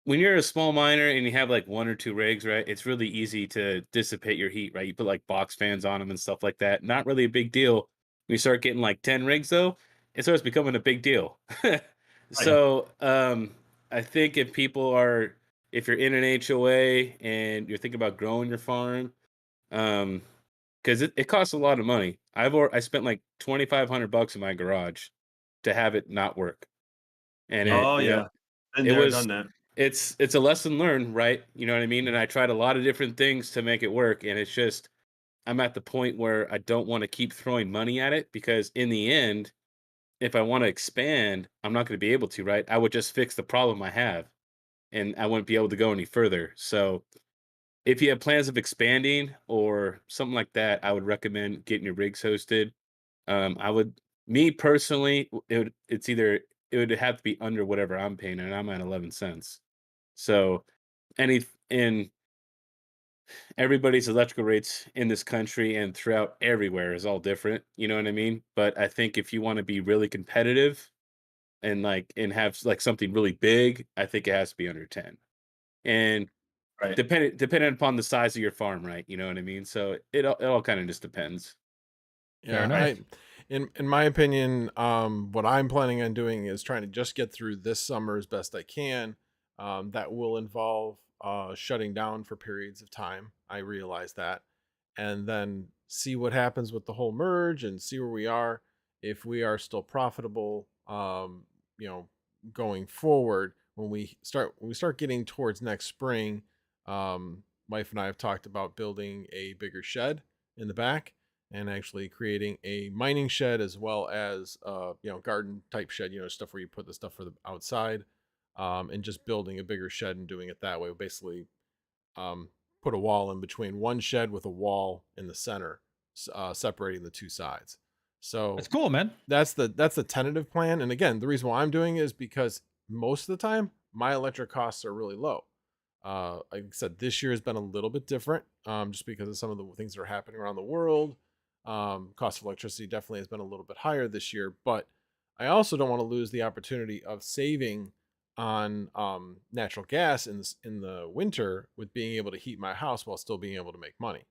when you're a small miner and you have like 1 or 2 rigs, right, it's really easy to dissipate your heat, right? You put like box fans on them and stuff like that. Not really a big deal. When you start getting like 10 rigs, though, it starts becoming a big deal. Right. So I think if you're in an HOA and you're thinking about growing your farm, um, because it costs a lot of money. I spent like $2,500 in my garage to have it not work, and Oh you know, yeah. Been it there, was done that. it's a lesson learned, right? You know what I mean? And I tried a lot of different things to make it work, and it's just I'm at the point where I don't want to keep throwing money at it because in the end, if I want to expand, I'm not going to be able to, right? I would just fix the problem I have, and I wouldn't be able to go any further. So if you have plans of expanding or something like that, I would recommend getting your rigs hosted. I would, me personally, it would have to be under whatever I'm paying, and I'm at 11 cents. So and everybody's electrical rates in this country and throughout everywhere is all different. You know what I mean? But I think if you want to be really competitive and have like something really big, I think it has to be under 10. And Right. dependent upon the size of your farm, right? You know what I mean? So it all kind of just depends. Fair Yeah, enough. in my opinion, what I'm planning on doing is trying to just get through this summer as best I can. That will involve shutting down for periods of time. I realize that, and then see what happens with the whole merge and see where we are. If we are still profitable, you know, going forward, when we start getting towards next spring, wife and I have talked about building a bigger shed in the back and actually creating a mining shed as well as garden type shed, stuff where you put the stuff for the outside, and just building a bigger shed and doing it that way. Basically, um, put a wall in between one shed with a wall in the center, separating the two sides. So That's cool, man. that's the tentative plan. And again, the reason why I'm doing it is because most of the time my electric costs are really low. Like I said, this year has been a little bit different, just because of some of the things that are happening around the world. Cost of electricity definitely has been a little bit higher this year, but I also don't want to lose the opportunity of saving on natural gas in the winter with being able to heat my house while still being able to make money.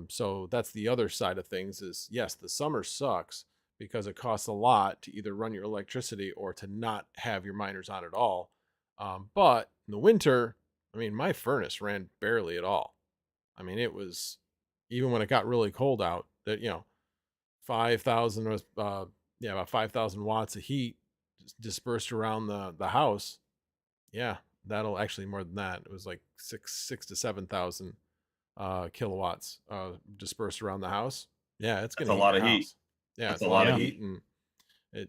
So that's the other side of things is yes, the summer sucks because it costs a lot to either run your electricity or to not have your miners on at all. But in the winter, I mean, my furnace ran barely at all. I mean, it was even when it got really cold out that, 5,000 was, about 5,000 watts of heat dispersed around the house. Yeah, that'll actually more than that. It was like six to 7,000 kilowatts dispersed around the house. Yeah, it's That's gonna a heat lot your of heat. house. Yeah, That's it's a a lot lot of of Yeah. heat. heat, and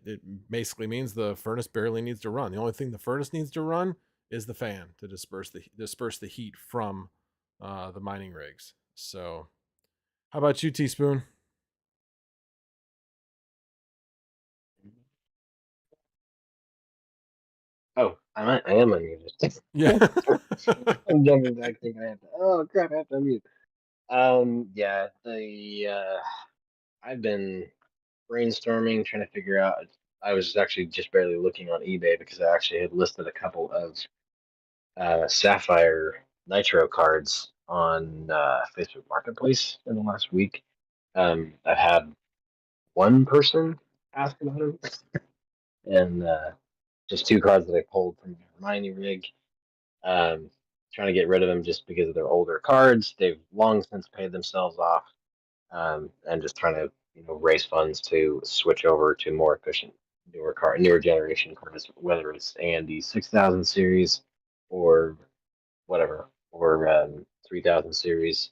it basically means the furnace barely needs to run. The only thing the furnace needs to run is the fan to disperse the heat from the mining rigs. So, how about you, Teaspoon? Oh, I am unmuted. Yeah. I'm jumping back thinking I have to. Oh crap! I have to unmute. Yeah. I've been brainstorming, trying to figure out. I was actually just barely looking on eBay because I actually had listed a couple of Sapphire Nitro cards on Facebook Marketplace in the last week. I've had one person ask about them, and just 2 cards that I pulled from my mining rig. Um, Trying to get rid of them just because of their older cards. They've long since paid themselves off, and just trying to raise funds to switch over to more efficient newer generation cards, whether it's AMD 6000 series or whatever, or 3000 series.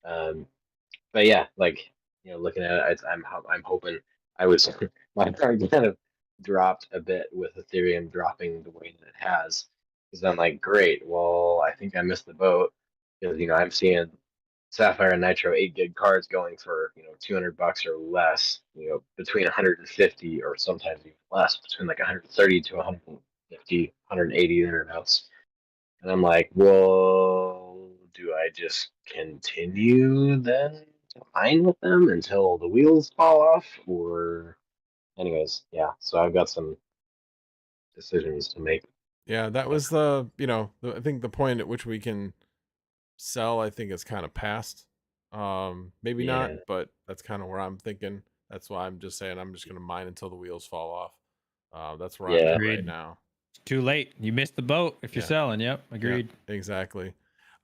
But yeah, like looking at it, I'm hoping I was my card kind of dropped a bit with Ethereum dropping the way that it has, because I'm like, great, well, I think I missed the boat because I'm seeing Sapphire and Nitro 8 gig cards going for $200 or less, between 150 or sometimes even less, between like 130 to 150, 180 thereabouts. And I'm like, well, do I just continue then to mine with them until the wheels fall off, or anyways, yeah. So I've got some decisions to make. Yeah, that was I think the point at which we can sell, I think, is kind of past. Maybe not, Yeah. but that's kind of where I'm thinking. That's why I'm just saying I'm just going to mine until the wheels fall off. That's where I'm Yeah. at right Agreed. now. It's too late. You missed the boat if you're Yeah. selling. Yep, agreed. Yeah, exactly.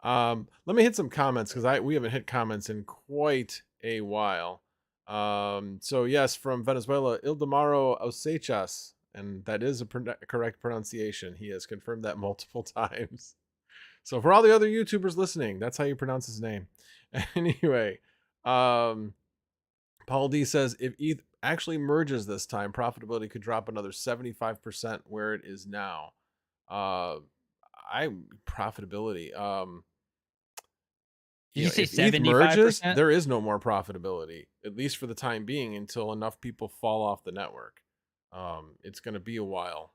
Let me hit some comments because we haven't hit comments in quite a while. So yes, from Venezuela, Ildemaro Osechas, and that is a correct pronunciation. He has confirmed that multiple times. So for all the other YouTubers listening, that's how you pronounce his name. Anyway, Paul D says if ETH actually merges this time, profitability could drop another 75% where it is now. Profitability. Did you say if ETH 75%? merges, there is no more profitability, at least for the time being, until enough people fall off the network. It's going to be a while.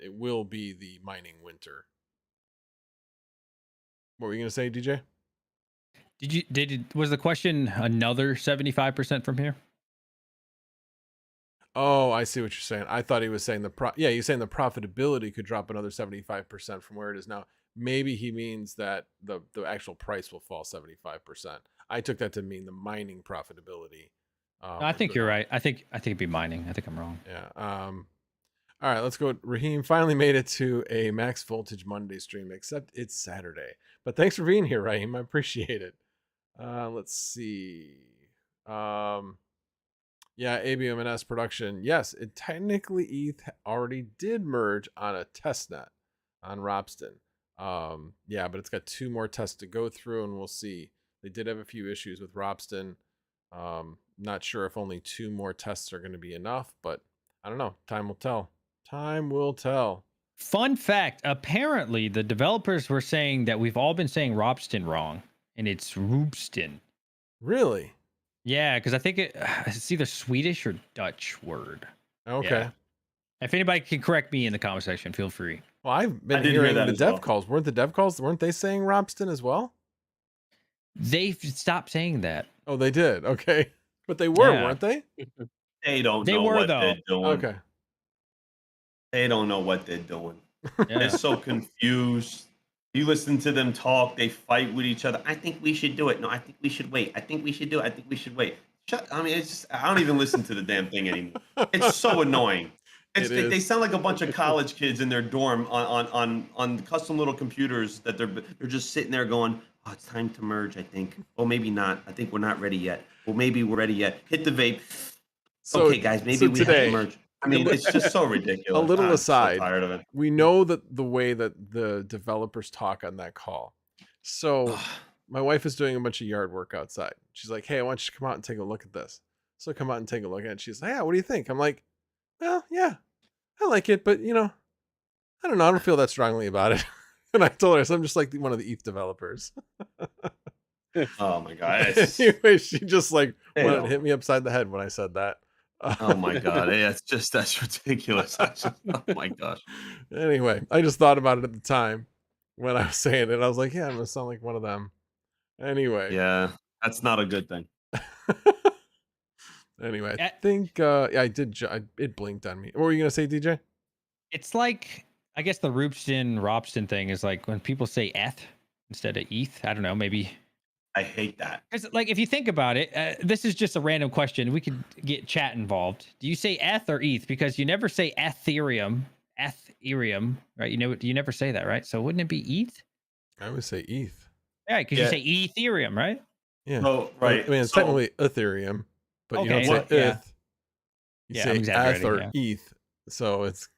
It will be the mining winter. What were you going to say, DJ? Was the question another 75% from here? Oh, I see what you're saying. I thought he was saying you're saying the profitability could drop another 75% from where it is now. Maybe he means that the actual price will fall 75%. I took that to mean the mining profitability. No, I think you're right. I think it'd be mining. I think I'm wrong. Yeah. All right, let's go. Raheem finally made it to a Max Voltage Monday stream, except it's Saturday. But thanks for being here, Raheem. I appreciate it. Let's see. Yeah, ABMNS production. Yes, it technically ETH already did merge on a testnet on Robston. Yeah, but it's got 2 more tests to go through, and we'll see. They did have a few issues with Robston. Not sure if only 2 more tests are going to be enough, but I don't know. Time will tell. Time will tell. Fun fact, apparently the developers were saying that we've all been saying Robston wrong, and it's Roobston. Really? Yeah, because I think it's either Swedish or Dutch word. Okay. Yeah. If anybody can correct me in the comment section, feel free. Well, I've been did hear hearing that the as dev well. calls. Weren't the dev calls? Weren't they saying Robston as well? They've stopped saying that. Oh, they did. Okay, but they were, Yeah. weren't they? They don't They know were, what though. they're doing. Okay. They don't know what they're doing. Yeah. They're so confused. You listen to them talk, they fight with each other. I think we should do it. No, I think we should wait. I think we should do it. I think we should wait. I mean, it's just, I don't even listen to the damn thing anymore. It's so annoying. They sound like a bunch of college kids in their dorm on custom little computers that they're just sitting there going, oh, it's time to merge, I think. Oh, maybe not. I think we're not ready yet. Well, maybe we're ready yet. Hit the vape. So, okay, guys, maybe we today, have to merge. I mean, it's just so ridiculous. A little I'm aside, so tired of it. we know that the way that the developers talk on that call. So my wife is doing a bunch of yard work outside. She's like, hey, I want you to come out and take a look at this. So I come out and take a look at it. She's like, yeah, what do you think? I'm like, well, yeah, I like it, but I don't know. I don't feel that strongly about it. And I told her, so I'm just like one of the ETH developers. Oh my god. Anyway, she just like wanted to hit me upside the head when I said that. Oh my god. Yeah, that's ridiculous. Oh my gosh. Anyway, I just thought about it at the time when I was saying it. I was like, yeah, I'm gonna sound like one of them. Anyway. Yeah, that's not a good thing. Anyway, I think I did. It blinked on me. What were you gonna say, DJ? It's like, I guess the Robston thing is like when people say ETH instead of ETH. I don't know, maybe. I hate that. Because, like, if you think about it, this is just a random question. We could get chat involved. Do you say ETH or ETH? Because you never say Ethereum, right? You never say that, right? So wouldn't it be ETH? I would say ETH. Yeah, because you say Ethereum, right? Yeah. Oh, right. I mean, it's technically Ethereum, but you don't say ETH. You say ETH or ETH. So it's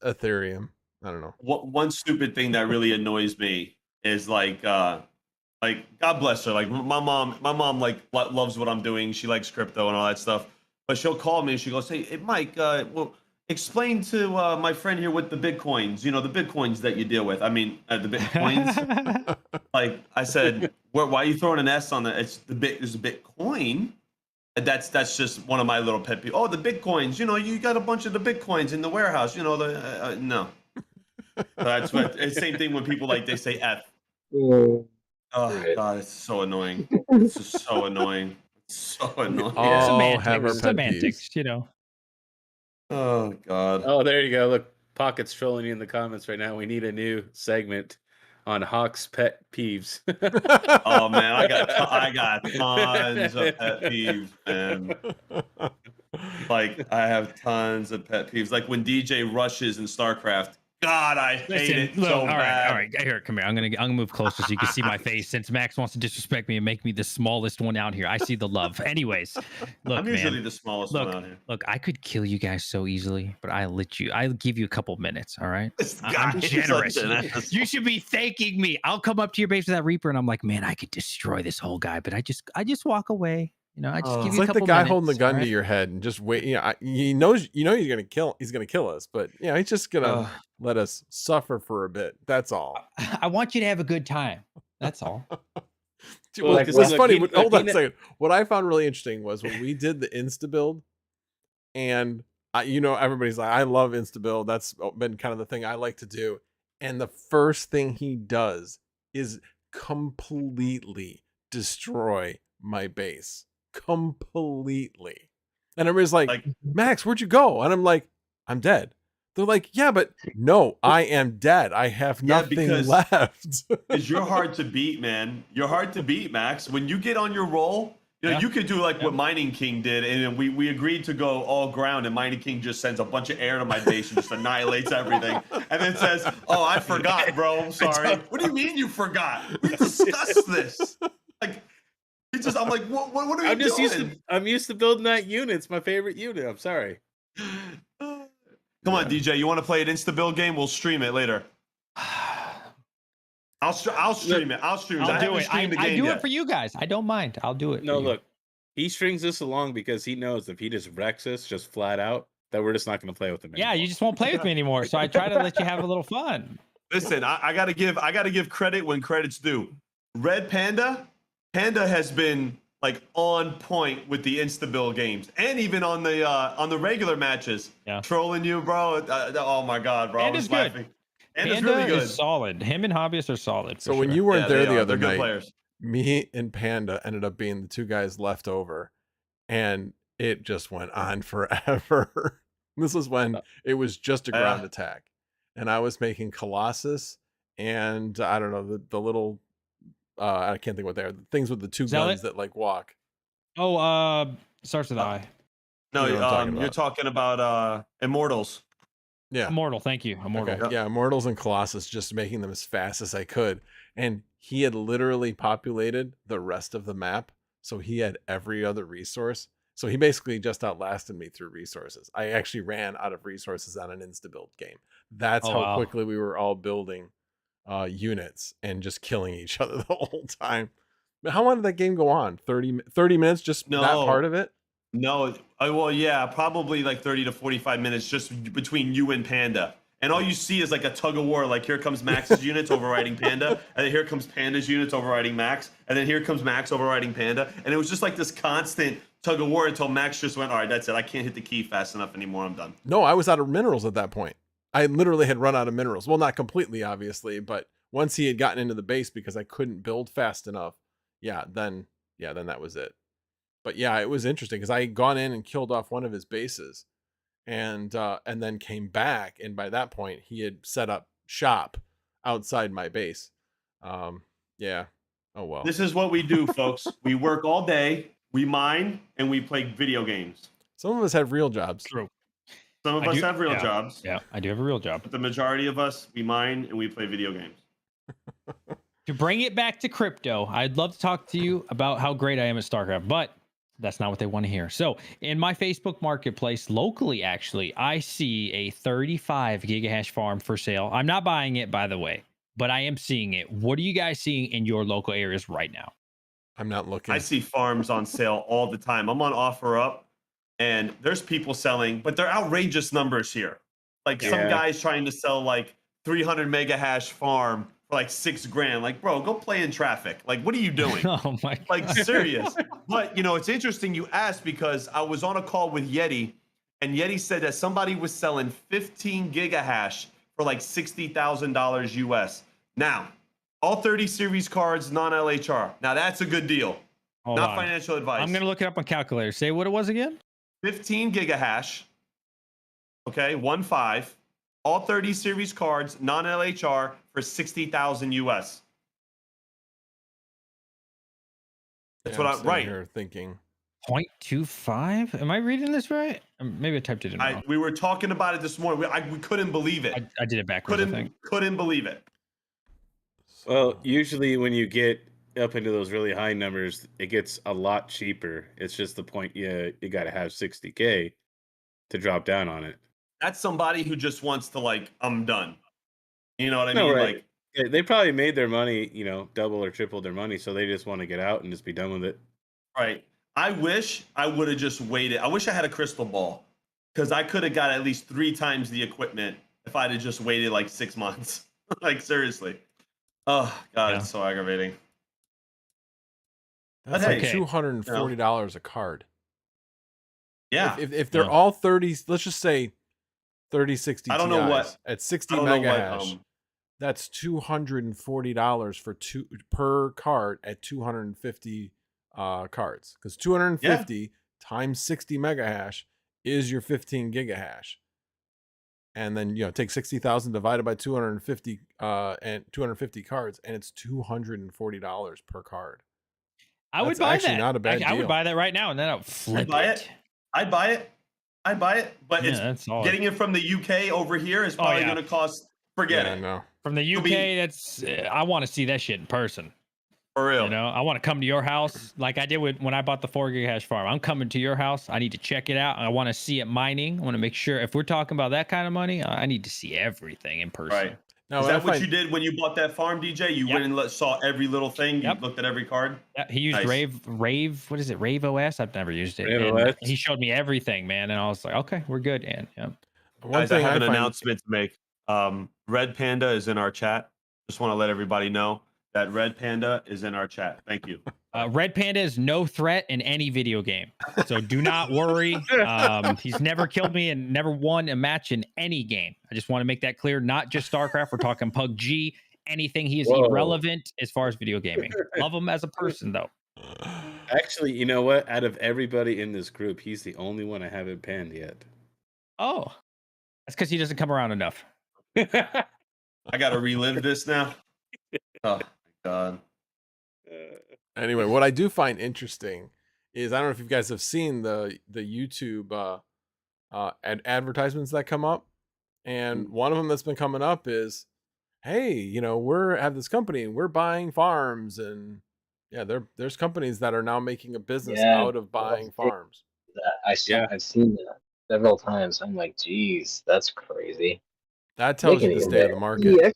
Ethereum. I don't know. One stupid thing that really annoys me is like God bless her. Like my mom like loves what I'm doing. She likes crypto and all that stuff. But she'll call me and she goes, "Hey, Mike, well, explain to my friend here with the Bitcoins. The Bitcoins that you deal with. I mean, the Bitcoins." Like I said, why are you throwing an S on that? There's a Bitcoin. That's just one of my little pet peeves. Oh, the Bitcoins. You got a bunch of the Bitcoins in the warehouse. No. That's what. It's the same thing when people they say F. Oh God, it's so annoying. It's just so annoying. So annoying. all have our Semantics, pet semantics, peeves. you know. Oh God. Oh, there you go. Look, Pocket's trolling you in the comments right now. We need a new segment on Hawk's pet peeves. Oh man, I got tons of pet peeves, man. Like I have tons of pet peeves. Like when DJ rushes in StarCraft. God, I hate it look, so all bad. right. Here, come here. I'm gonna move closer so you can see my face. Since Max wants to disrespect me and make me the smallest one out here, I see the love. Anyways, look, I'm usually man. the smallest Look, one out here. Look, I could kill you guys so easily, but I'll give you a couple minutes. All right. This I'm guy is generous. such an asshole. You should be thanking me. I'll come up to your base with that Reaper, and I'm like, man, I could destroy this whole guy, but I just walk away. You know, I just give It's you a like the couple guy minutes, holding the gun all to right? your head and just wait. He knows, he's gonna kill us, but he's just gonna let us suffer for a bit. That's all. I want you to have a good time. That's all. Well, Well, this look, is funny. look, Hold on a second. What I found really interesting was when we did the Insta build, and everybody's like, I love Insta build. That's been kind of the thing I like to do. And the first thing he does is completely destroy my base. Completely. And everybody's like, Max, where'd you go? And I'm like, I'm dead. They're like, yeah, but no, I am dead. I have nothing left. Because you're hard to beat, man. You're hard to beat, Max. When you get on your roll, you could do like what Mining King did, and we agreed to go all ground, and Mining King just sends a bunch of air to my base and just annihilates everything, and then says, "Oh, I forgot, bro. I'm sorry." What do you mean you forgot? We discussed this. Like, I'm like, what are we doing? I'm used to building that unit. It's my favorite unit. I'm sorry. Come on, DJ. You want to play an Insta build game? We'll stream it later. I'll stream it. I'll stream it. I'll do it. I do yet. it for you guys. I don't mind. I'll do it. No, for you. look, he strings this along because he knows if he just wrecks us just flat out, that we're just not going to play with him anymore. Yeah, you just won't play with me anymore. So I try to let you have a little fun. Listen, I gotta give credit when credit's due. Red Panda has been like on point with the Insta build games, and even on the regular matches. Yeah. Trolling you, bro. Oh my God, bro. Panda's good. And Panda it's really good. is solid. Him and Hobbyist are solid. So when you weren't there the other They're good night, players. me and Panda ended up being the two guys left over, and it just went on forever. This was when it was just a ground attack, and I was making Colossus and I don't know the little I can't think what they are, the things with the two guns that like walk. Oh, starts with I. No, You know what I'm you're talking about Immortals. Yeah. Immortal, thank you. Immortal. Okay. Yeah, Immortals and Colossus, just making them as fast as I could. And he had literally populated the rest of the map. So he had every other resource. So he basically just outlasted me through resources. I actually ran out of resources on an insta-build game. That's how quickly we were all building units and just killing each other the whole time. But how long did that game go on? 30 minutes, just that part of it? No, well, yeah, probably like 30 to 45 minutes just between you and Panda. And all you see is like a tug of war. Like here comes Max's units overriding Panda, and then here comes Panda's units overriding Max, and then here comes Max overriding Panda. And it was just like this constant tug of war until Max just went, all right, that's it. I can't hit the key fast enough anymore. I'm done. No, I was out of minerals at that point. I literally had run out of minerals. Well, not completely, obviously, but once he had gotten into the base because I couldn't build fast enough, then that was it. But yeah, it was interesting because I had gone in and killed off one of his bases and then came back. And by that point, he had set up shop outside my base. Yeah. Oh, well. This is what we do, folks. We work all day, we mine, and we play video games. Some of us have real jobs. True. Some of us have real jobs. Yeah, I do have a real job. But the majority of us, we mine and we play video games. To bring it back to crypto, I'd love to talk to you about how great I am at StarCraft, but that's not what they want to hear. So in my Facebook marketplace, locally, actually, I see a 35 gigahash farm for sale. I'm not buying it, by the way, but I am seeing it. What are you guys seeing in your local areas right now? I'm not looking. I see farms on sale all the time. I'm on OfferUp, and there's people selling, but they're outrageous numbers here. Like some guys trying to sell like 300 mega hash farm for like $6,000. Like, bro, go play in traffic. Like, what are you doing? Oh my God. Like, serious. But it's interesting you asked because I was on a call with Yeti, and Yeti said that somebody was selling 15 gigahash for like $60,000 US. Now, all 30 series cards, non-LHR. Now that's a good deal. Hold not on. financial advice. I'm gonna look it up on calculator. Say what it was again. 15 gigahash. Okay, 1.5. All 30 series cards, non-LHR for 60,000 US. That's what I'm sitting right. here thinking. 0.25. Am I reading this right? Maybe I typed it in wrong. We were talking about it this morning. We couldn't believe it. I did it backwards. I think. Couldn't believe it. Well, usually when you get up into those really high numbers, it gets a lot cheaper. It's just the point you got to have 60K to drop down on it. That's somebody who just wants to like, I'm done. You know what I No, mean? right. Like, They probably made their money, double or triple their money, so they just want to get out and just be done with it. right. I wish I would have just waited. I wish I had a crystal ball because I could have got at least 3 times the equipment if I'd have just waited like 6 months. Like, seriously. Oh, God, Yeah. it's so aggravating. That's But like hey, $240 a card. Yeah. If they're all 30, let's just say 3060 I don't know what- Tis at 60 I don't mega know what, hash. That's $240 for per card at 250 cards, because 250 times 60 mega hash is your 15 gigahash, and then take 60,000 divided by 250 and 250 cards, and it's $240 per card. I would That's buy actually that. not a bad I would deal. buy that right now, and then I'll flip buy it. I'd buy it, but Yeah, it's that's solid. getting it from the UK over here is probably yeah. going to cost. Forget Yeah, it. no. From the It'll UK, be- that's I want to see that shit in person. For real. You know, I want to come to your house like I did when I bought the 4 gigahash farm. I'm coming to your house. I need to check it out. I want to see it mining. I want to make sure if we're talking about that kind of money, I need to see everything in person. Right. Now, Is what I that what find- you did when you bought that farm, DJ? You went and saw every little thing. You looked at every card. Yeah, he used Nice. Rave. What is it? Rave OS. I've never used it. Rave And OS. he showed me everything, man, and I was like, okay, we're good. And yeah. One Guys, I thing have an find- announcement to make. Red Panda is in our chat. Just want to let everybody know that Red Panda is in our chat. Thank you. Red Panda is no threat in any video game, so do not worry. He's never killed me and never won a match in any game. I just want to make that clear. Not just StarCraft. We're talking PUBG. Anything. He is irrelevant as far as video gaming. Love him as a person, though. Actually, you know what? Out of everybody in this group, he's the only one I haven't panned yet. Oh, that's because he doesn't come around enough. I got to relive this now. Oh, my God. Anyway, what I do find interesting is I don't know if you guys have seen the YouTube advertisements that come up, and one of them that's been coming up is, hey, we're have this company and we're buying farms, and there's companies that are now making a business out of buying farms. I've seen that several times. I'm like, geez, that's crazy. That tells you the state of the market.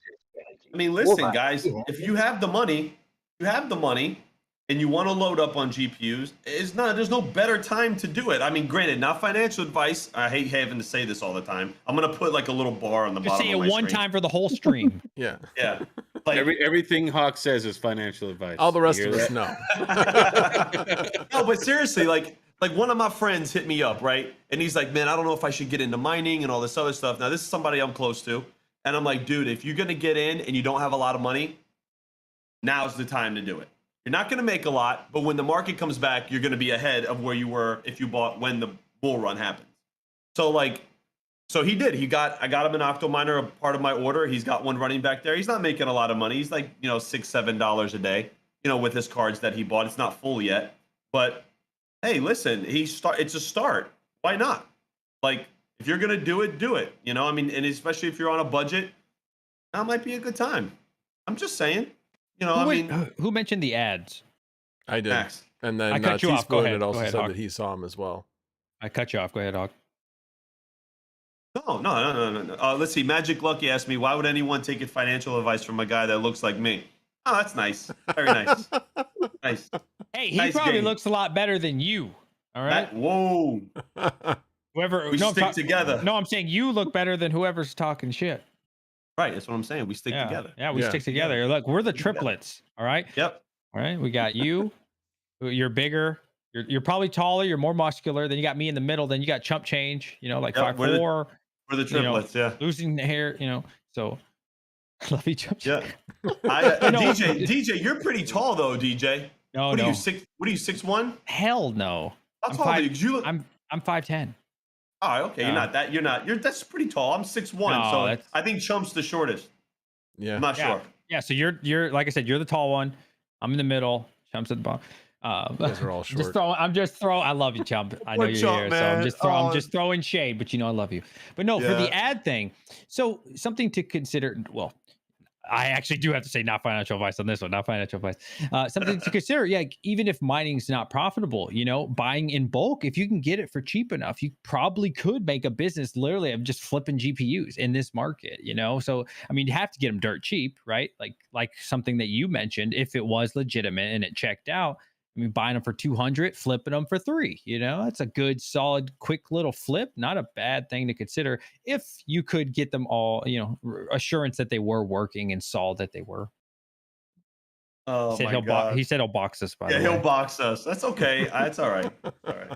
I mean, listen, guys, if you have the money, and you want to load up on GPUs, there's no better time to do it. I mean, granted, not financial advice. I hate having to say this all the time. I'm going to put like a little bar on the Just bottom say of it my one screen. time for the whole stream. Yeah. Yeah. Like, Everything Hawk says is financial advice. All the rest You of hear us that? know. No, but seriously, like one of my friends hit me up, right? And he's like, man, I don't know if I should get into mining and all this other stuff. Now, this is somebody I'm close to. And I'm like, dude, if you're going to get in and you don't have a lot of money, now's the time to do it. You're not going to make a lot, but when the market comes back, you're going to be ahead of where you were if you bought when the bull run happened. So he did. I got him an octo miner, a part of my order. He's got one running back there. He's not making a lot of money. He's like, $6-7 a day, with his cards that he bought. It's not full yet, but hey, listen, it's a start. Why not? Like, if you're going to do it, do it. I mean, and especially if you're on a budget, that might be a good time. I'm just saying. Who mentioned the ads? I did. Max. And then I cut you off. Go Teaspoon ahead. had also Go ahead, said Hawk. that he saw him as well. I cut you off. Go ahead, Hawk. No. Let's see. Magic Lucky asked me, why would anyone take financial advice from a guy that looks like me? Oh, that's nice. Very nice. Nice. Hey, he Nice probably game. looks a lot better than you. All right. Whoa. Whoever We stick together. No, I'm saying you look better than whoever's talking shit. Right. That's what I'm saying. We stick together. Yeah, we Yeah. stick together. Look, we're the triplets. All right. Yep. All right. We got you. You're bigger. You're probably taller. You're more muscular. Then you got me in the middle. Then you got chump change. Like Yep, 5'4". We're the triplets. Yeah. Losing the hair. So love each other. Yeah. DJ, you're pretty tall though, DJ. No, What are no. you 6? What are you 6'1"? Hell no. How tall are you? 'Cause you look. I'm 5'10". Oh, okay. You're No. not that. You're not. You're. That's pretty tall. I'm 6'1", No, so that's- I think Chump's the shortest. Yeah. I'm not sure. Yeah, so you're like I said, you're the tall one. I'm in the middle. Chump's at the bottom. You guys are all short. I'm just throwing. I love you, Chump. I know Poor you're Chump, here, so I'm man. just I'm just throwing shade, but you know I love you. But no, for the ad thing. So something to consider. Well, I actually do have to say not financial advice on this one, not financial advice. Something to consider. Yeah, even if mining's not profitable, buying in bulk, if you can get it for cheap enough, you probably could make a business literally of just flipping GPUs in this market. So I mean, you have to get them dirt cheap, right? Like something that you mentioned, if it was legitimate and it checked out. I mean, buying them for 200, flipping them for 3, that's a good, solid, quick little flip. Not a bad thing to consider if you could get them all, assurance that they were working and saw that they were. Oh He said my God. He said he'll box us. By the way, he'll box us. That's okay. That's all right. All right.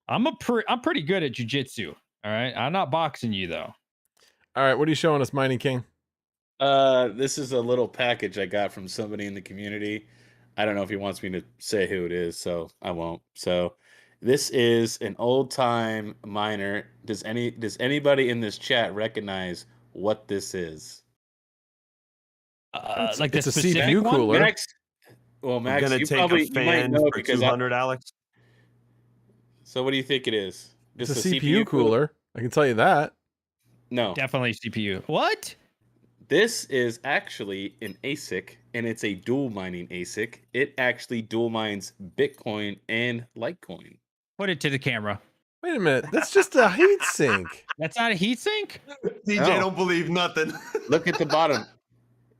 I'm pretty good at jujitsu. All right, I'm not boxing you though. All right, what are you showing us, Mining King? This is a little package I got from somebody in the community. I don't know if he wants me to say who it is, so I won't. So this is an old time miner. Does anybody in this chat recognize what this is? Like it's the a specific CPU one? cooler. Max, I'm Max, gonna you take probably a you might fan know for because 200, Alex. So what do you think it is? It's Just a CPU cooler. I can tell you that. No, Definitely CPU. What? this is actually an ASIC, and it's a dual mining ASIC. It actually dual mines Bitcoin and Litecoin. Put it to the camera. Wait a minute. That's just a heat sink. That's not a heat sink? DJ No. don't believe nothing. Look at the bottom.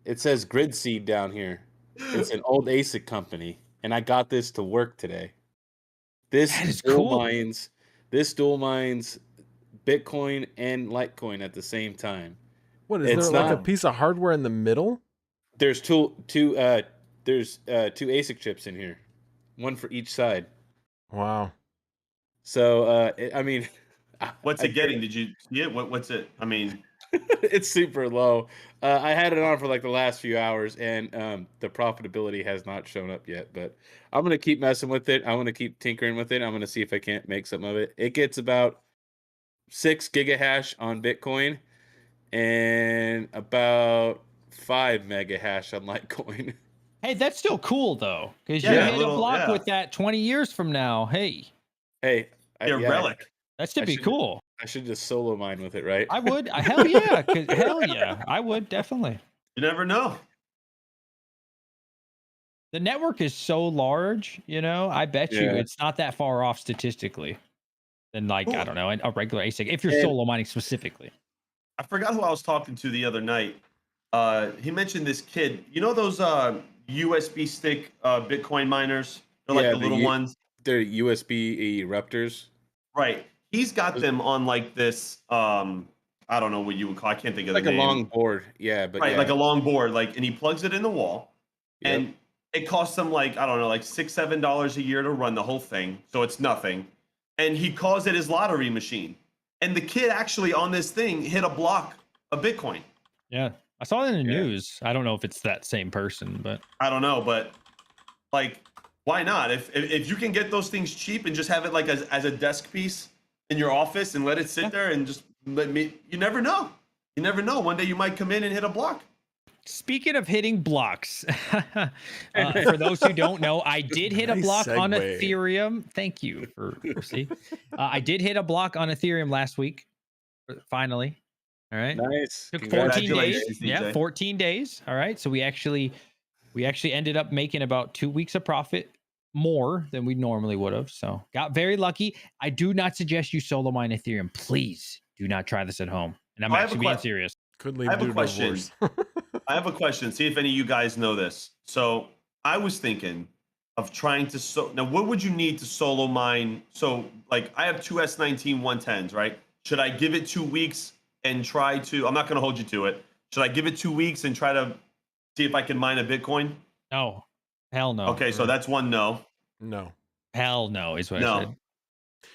It says Grid Seed down here. It's an old ASIC company, and I got this to work today. This That is dual cool. mines. This dual mines Bitcoin and Litecoin at the same time. What is It's there like a not- piece of hardware in the middle? There's two ASIC chips in here, one for each side. Wow. So I mean, What's it getting? Did you see it? What's it? I mean, it's super low. I had it on for like the last few hours, and the profitability has not shown up yet. But I'm gonna keep messing with it. I'm gonna keep tinkering with it. I'm gonna see if I can't make something of it. It gets about 6 gigahash on Bitcoin and about 5 mega hash on Litecoin. Hey, that's still cool though, because Yeah, you a hit little- a block yeah. with that 20 years from now. Hey, Hey, a relic. that should I be should- cool. I should just solo mine with it, right? I would. Hell yeah. Hell yeah. I would definitely. You never know. The network is so large, I bet you Yeah. it's not that far off statistically than like, I Cool. don't know, a regular ASIC, if you're And- solo mining specifically. I forgot who I was talking to the other night. He mentioned this kid. You know those USB stick Bitcoin miners? They're like Yeah, the little ones. They're USB eruptors. Right. He's got them on like this. I don't know what you would call. I can't think of Like the a name. long board. Yeah, but Right, yeah. like a long board. And he plugs it in the wall, Yep. and it costs him like I don't know, like $6-7 a year to run the whole thing. So it's nothing. And he calls it his lottery machine. And the kid actually on this thing hit a block of Bitcoin. Yeah. I saw it in the Yeah. news. I don't know if it's that same person, but I don't know, but like, why not? If you can get those things cheap and just have it like as a desk piece in your office and let it sit there and just you never know. You never know. One day you might come in and hit a block. speaking of hitting blocks, for those who don't know, I did hit a Nice block on segue. Ethereum. Thank you for see. I did hit a block on Ethereum last week. Finally. All right. Nice. Took 14 days. Congratulations, Yeah, DJ. 14 days. All right. So we actually ended up making about 2 weeks of profit more than we normally would have. So got very lucky. I do not suggest you solo mine Ethereum. Please do not try this at home. And I'm I have a actually being que- serious. Could lead I have to a question. divorce. I have a question. See if any of you guys know this. So I was thinking of trying to now what would you need to solo mine? So like I have two S19 110s, right? Should I give it 2 weeks and try to, I'm not going to hold you to it. Should I give it 2 weeks and try to see if I can mine a Bitcoin? No. Hell no. Okay, so that's one no. No. Hell no is what I No. said.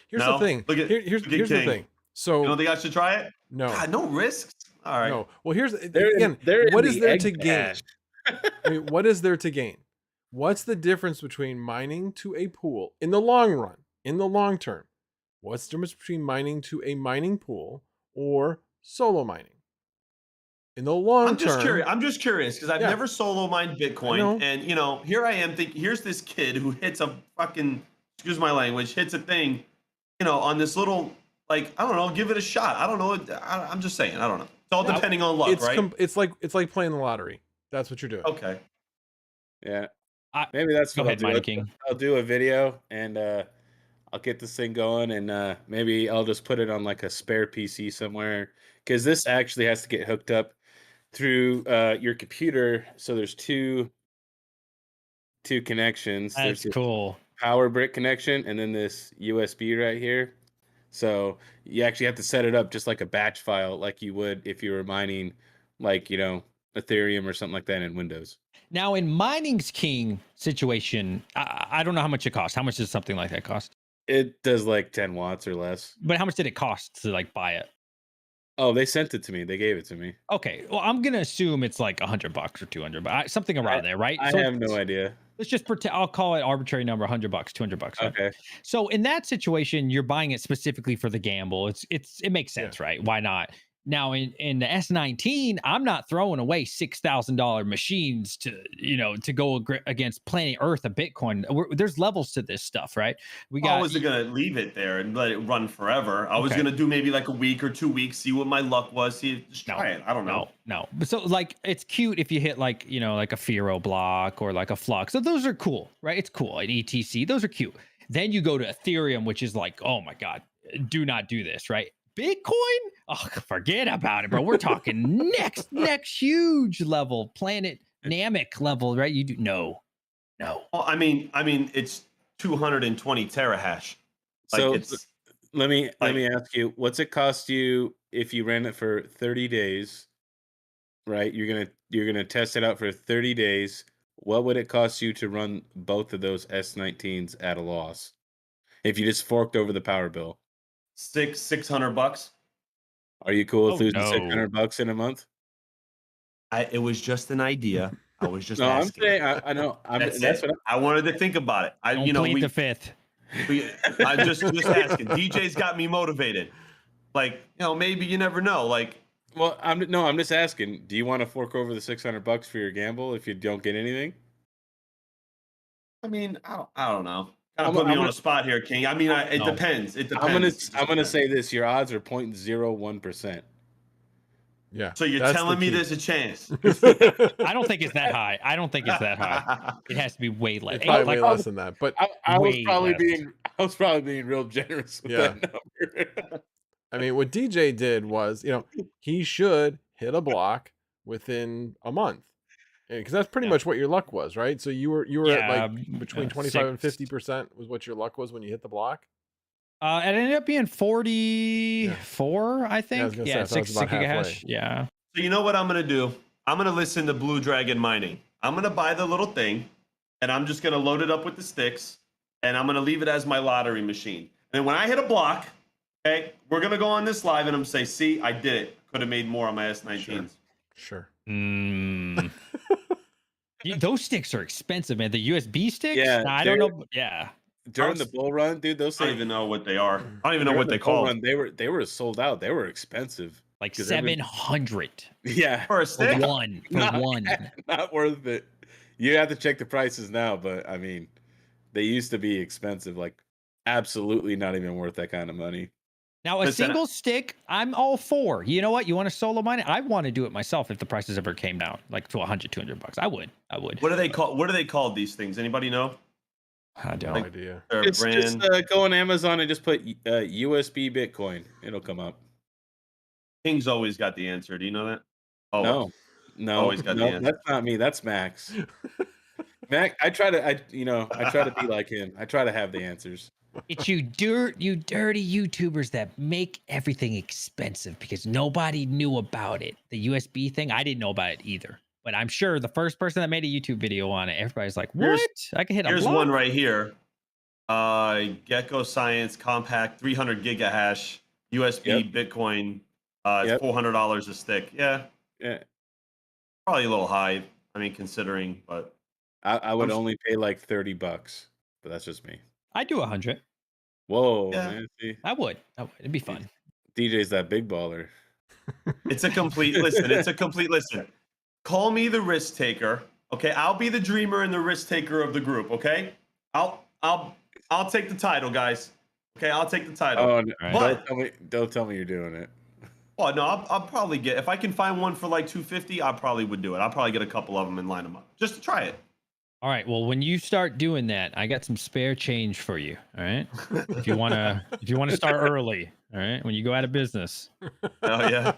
Here's No? the thing. Look at- here's look at the King. thing. So You don't think I should try it? no. God, no risks. All right. No. Well, here's They're again. in What is the there egg to gain? cache. I mean, what is there to gain? What's the difference between mining to a pool in the long run, in the long term? What's the difference between mining to a mining pool or solo mining? In the long I'm just term, curious. I'm just curious because I've Yeah. never solo mined I Bitcoin, know. and here I am thinking, here's this kid who hits a fucking, excuse my language, hits a thing, on this little, like, I don't know, give it a shot. I don't know. I'm just saying, I don't know. It's all depending on luck, right? It's like playing the lottery. That's what you're doing. Okay. Yeah. I- Maybe that's Go what ahead, I'll do. Mining King. I'll do a video and I'll get this thing going, and maybe I'll just put it on like a spare PC somewhere, because this actually has to get hooked up through your computer. So there's two connections. There's That's this cool. power brick connection and then this USB right here. So you actually have to set it up just like a batch file, like you would if you were mining, like, Ethereum or something like that in Windows. Now, in Mining's King situation, I don't know how much it costs. How much does something like that cost? It does like 10 watts or less. But how much did it cost to like buy it? Oh, they sent it to me. They gave it to me. Okay, well, I'm gonna assume it's like $100 or 200, but something around there, right? I So have no idea. let's just pretend. I'll call it arbitrary number, $100, $200. Right? Okay. So in that situation, you're buying it specifically for the gamble. It makes sense, right? Why not? Now in the S19, I'm not throwing away $6,000 machines to go against planet Earth of Bitcoin. There's levels to this stuff, right? I wasn't gonna leave it there and let it run forever. I was gonna do maybe like a week or 2 weeks, see what my luck was, just try it. I don't know. No. But so like it's cute if you hit like like a Firo block or like a Flux. So those are cool, right? It's cool. At ETC, those are cute. Then you go to Ethereum, which is like, oh my God, do not do this, right? Bitcoin? Oh, forget about it, bro. We're talking next huge level, planet Namek level, right? You do no. Well, I mean, it's 220 terahash. Like So it's let me ask you, what's it cost you if you ran it for 30 days? Right? You're gonna test it out for 30 days. What would it cost you to run both of those S19s at a loss if you just forked over the power bill? $600. Are you cool with Oh, losing no. $600 in a month? It was just an idea. I was just No, asking. I'm saying I know. That's what I wanted to think about it. Don't plead the fifth. I just asking. DJ's got me motivated. Like, maybe you never know. Like, well, I'm just asking. Do you want to fork over the $600 for your gamble if you don't get anything? I mean, I don't know. Kind of put me on a spot here, King. I mean, it depends. It depends. I'm gonna say this: your odds are 0.01%. Yeah. So you're telling me there's a chance? I don't think it's that high. It has to be way less. It's probably way less than that. But I was way probably less. being real generous with Yeah. that number. I mean, what DJ did was, he should hit a block within a month, because that's pretty much what your luck was, right? So you were at like between 25 and 50% was what your luck was when you hit the block. It ended up being 44, I think. I was gonna say, I thought it was 6 about gigahash. halfway. Yeah. So you know what I'm gonna do? I'm gonna listen to Blue Dragon Mining. I'm gonna buy the little thing, and I'm just gonna load it up with the sticks, and I'm gonna leave it as my lottery machine. And when I hit a block, okay, we're gonna go on this live, and I'm gonna say, "See, I did it. Could have made more on my S19s." Sure. Those sticks are expensive, man. The USB sticks? Yeah, I don't know. Yeah. During the bull run, dude, those I don't things. even know what they are. I don't even know during what the they bull call run, they were sold out. They were expensive. Like 'Cause 700 Yeah, for a stick. for one. not worth it. You have to check the prices now, but I mean, they used to be expensive. Like, absolutely not even worth that kind of money. Now, a single stick, I'm all for. You know what? You want to solo mine it? I want to do it myself if the prices ever came down, like to $100, $200. I would. What are they called? What are they called? These things? Anybody know? I don't. No idea. Their Just brand. go on Amazon and just put USB Bitcoin. It'll come up. King's always got the answer. Do you know that? Oh, No, always got the answer. that's not me. That's Max. Mac, I try to be like him. I try to have the answers. It's you dirty YouTubers that make everything expensive because nobody knew about it. The USB thing, I didn't know about it either. But I'm sure the first person that made a YouTube video on it, everybody's like, "What? I can hit a Here's block?" one right here. Gecko Science Compact 300 gigahash USB Bitcoin. It's $400 a stick. Yeah, Yeah. probably a little high. I mean, considering, but I would I'm- only pay like $30, but that's just me. I'd do 100. Whoa, Yeah. man. See, I would. It'd be fun. DJ's that big baller. It's a complete listen. It's a complete listen. Call me the risk taker. Okay, I'll be the dreamer and the risk taker of the group. Okay, I'll take the title, guys. Okay, I'll take the title. Oh, Right. But don't tell me you're doing it. oh no, I'll probably get if I can find one for like 250. I probably would do it. I'll probably get a couple of them and line them up just to try it. All right. Well, when you start doing that, I got some spare change for you. All right. If you wanna start early, all right, when you go out of business. Oh yeah.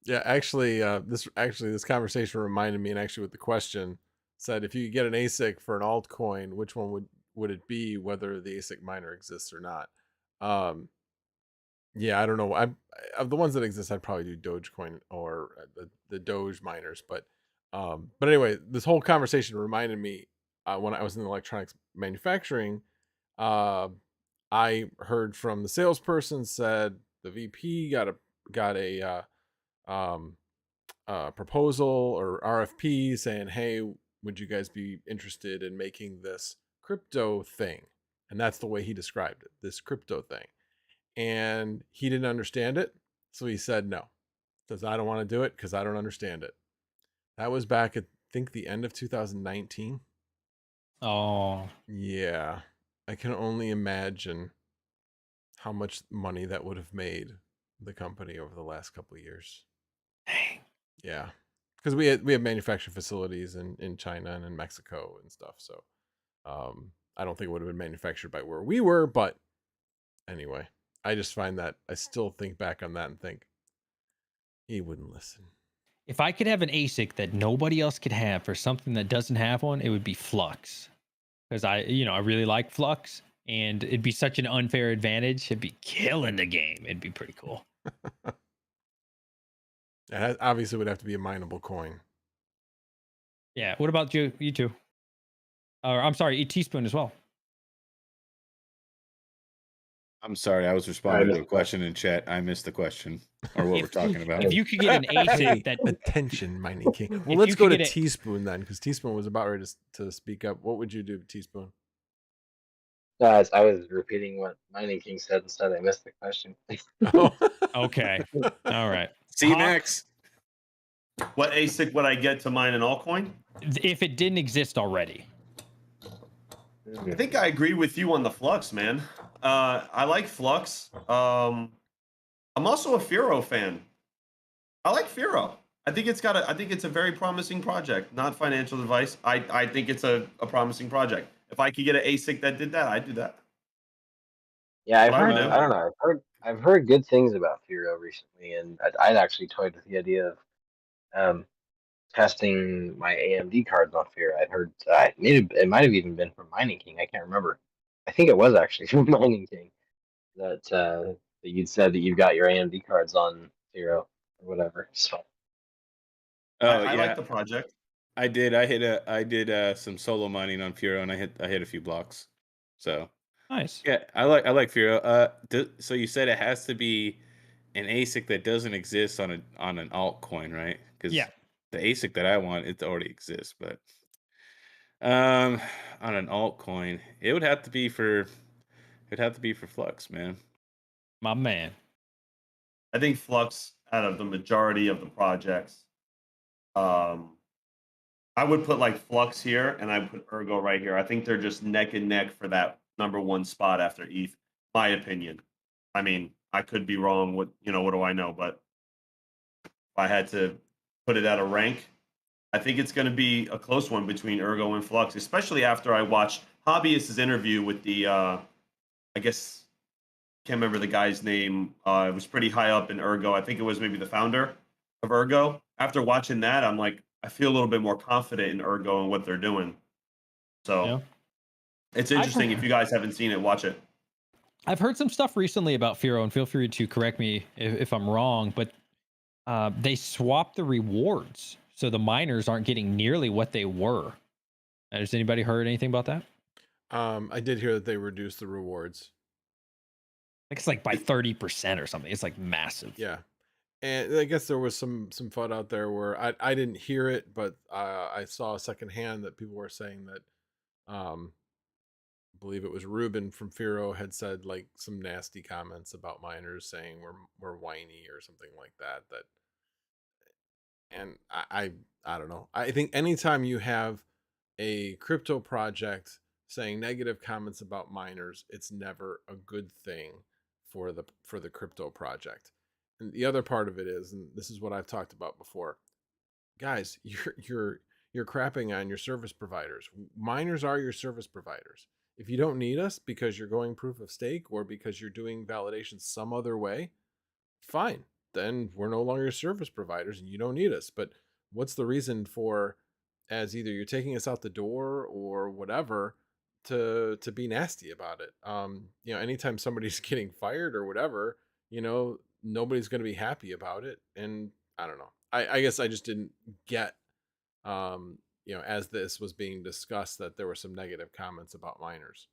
Yeah, actually, this conversation reminded me, and actually with the question said, if you could get an ASIC for an altcoin, which one would it be, whether the ASIC miner exists or not? Yeah, I don't know. Of the ones that exist, I'd probably do Dogecoin or the Doge miners. But anyway, this whole conversation reminded me when I was in electronics manufacturing. I heard from the salesperson said the VP got a proposal or RFP saying, hey, would you guys be interested in making this crypto thing? And that's the way he described it, this crypto thing. And he didn't understand it. So he said no. Says, I don't want to do it because I don't understand it. That was back at, I think, the end of 2019. Oh, Yeah. I can only imagine how much money that would have made the company over the last couple of years. dang. Yeah, because we have manufacturing facilities in China and in Mexico and stuff. So I don't think it would have been manufactured by where we were. But anyway, I just find that I still think back on that and think he wouldn't listen. If I could have an ASIC that nobody else could have for something that doesn't have one, it would be Flux. Because I really like Flux, and it'd be such an unfair advantage. It'd be killing the game. It'd be pretty cool. It obviously would have to be a mineable coin. Yeah. What about you two? Or I'm sorry, Teaspoon as well. I'm sorry, I was responding to a question in chat. I missed the question or what we're talking about. If you could get an ASIC that Attention, Mining King. Well, If let's you go could to get a- Teaspoon then, because Teaspoon was about ready to speak up. What would you do, Teaspoon? Guys, I was repeating what Mining King said instead. I missed the question. Oh. Okay. All right. See you Hawk, next. What ASIC would I get to mine an altcoin? if it didn't exist already. I think I agree with you on the Flux, man. I like Flux. I'm also a Firo fan. I like Firo. I think it's a very promising project. Not financial advice. I think it's a promising project. If I could get an ASIC that did that, I'd do that. Yeah, I've But I heard. don't know. I don't know. I've heard good things about Firo recently, and I'd actually toyed with the idea of testing my AMD cards on Firo. I'd heard it might have even been from Mining King. I can't remember. I think it was actually from Mining King that you'd said that you've got your AMD cards on Firo or whatever. So Oh I yeah, like the project. I did. I did some solo mining on Firo, and I hit a few blocks. So Nice. yeah, I like Firo. So you said it has to be an ASIC that doesn't exist on an altcoin, right? Because Yeah. the ASIC that I want, it already exists. But on an altcoin, it'd have to be for Flux, man. My man. I think Flux, out of the majority of the projects, I would put like Flux here, and I would put Ergo right here. I think they're just neck and neck for that #1 spot after ETH. My opinion. I mean, I could be wrong. What do I know? But if I had to put it at a rank, I think it's going to be a close one between Ergo and Flux, especially after I watched Hobbyist's interview with the, I guess, can't remember the guy's name. It was pretty high up in Ergo. I think it was maybe the founder of Ergo. After watching that, I'm like, I feel a little bit more confident in Ergo and what they're doing. So Yeah. it's interesting. If you guys haven't seen it, watch it. I've heard some stuff recently about Firo, and feel free to correct me if I'm wrong, but they swapped the rewards, so the miners aren't getting nearly what they were. Has anybody heard anything about that? I did hear that they reduced the rewards. I think it's like by 30% or something. It's like massive. Yeah. And I guess there was some FUD out there where I didn't hear it, but I saw secondhand that people were saying that I believe it was Ruben from Firo had said like some nasty comments about miners, saying we're whiny or something like that. And I don't know. I think anytime you have a crypto project saying negative comments about miners, it's never a good thing for the crypto project. And the other part of it is, and this is what I've talked about before, guys, you're crapping on your service providers. Miners are your service providers. If you don't need us because you're going proof of stake or because you're doing validation some other way, fine. Then we're no longer service providers and you don't need us. But what's the reason for, as either you're taking us out the door or whatever, to be nasty about it? Anytime somebody's getting fired or whatever, nobody's going to be happy about it. And I don't know. I guess I just didn't get, as this was being discussed, that there were some negative comments about miners.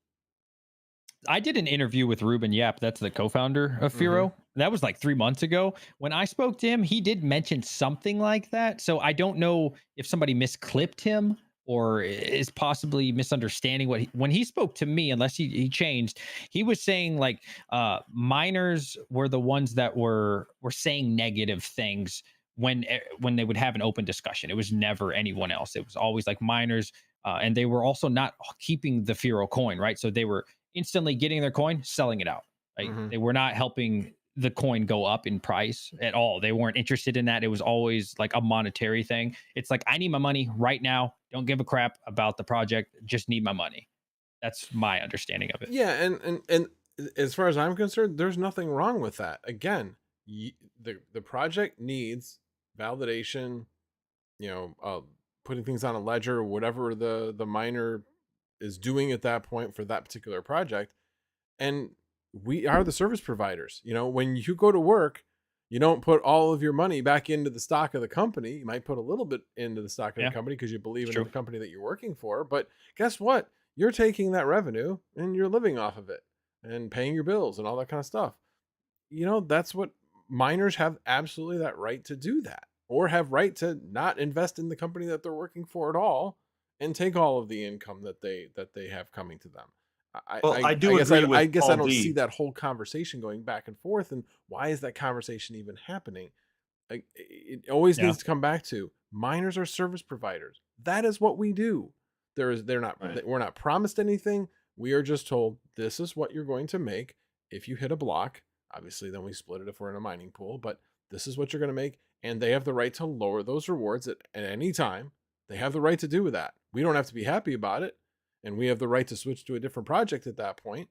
I did an interview with Ruben Yap, that's the co-founder of Firo. That was like 3 months ago. When I spoke to him, he did mention something like that. So I don't know if somebody misclipped him or is possibly misunderstanding when he spoke to me, unless he changed. He was saying like miners were the ones that were saying negative things when they would have an open discussion. It was never anyone else. It was always like miners, and they were also not keeping the Firo coin, right? So they were instantly getting their coin, selling it out. Like they were not helping the coin go up in price at all. They weren't interested in that. It was always like a monetary thing. It's like, I need my money right now. Don't give a crap about the project. Just need my money. That's my understanding of it. Yeah, and as far as I'm concerned, there's nothing wrong with that. Again, the project needs validation, putting things on a ledger, whatever the miner is doing at that point for that particular project. And we are the service providers. When you go to work, you don't put all of your money back into the stock of the company. You might put a little bit into the stock of the company because you believe in the company that you're working for. But guess what? You're taking that revenue and you're living off of it and paying your bills and all that kind of stuff. That's what miners have, absolutely that right to do that, or have right to not invest in the company that they're working for at all and take all of the income that they have coming to them. I guess I don't see that whole conversation going back and forth. And why is that conversation even happening? It always needs to come back to miners are service providers. That is what we do. We're not promised anything. We are just told this is what you're going to make if you hit a block. Obviously, then we split it if we're in a mining pool, but this is what you're going to make. And they have the right to lower those rewards at any time. They have the right to do that. We don't have to be happy about it. And we have the right to switch to a different project at that point.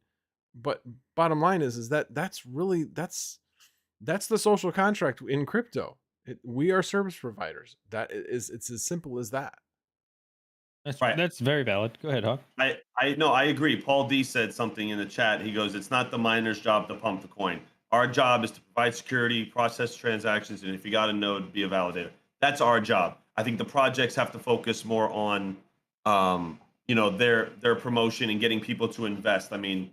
But bottom line is that's the social contract in crypto. We are service providers. It's as simple as that. That's very valid. Go ahead, Hawk. I agree. Paul D said something in the chat. He goes, it's not the miner's job to pump the coin. Our job is to provide security, process transactions, and if you got a node, be a validator. That's our job. I think the projects have to focus more on their promotion and getting people to invest. I mean,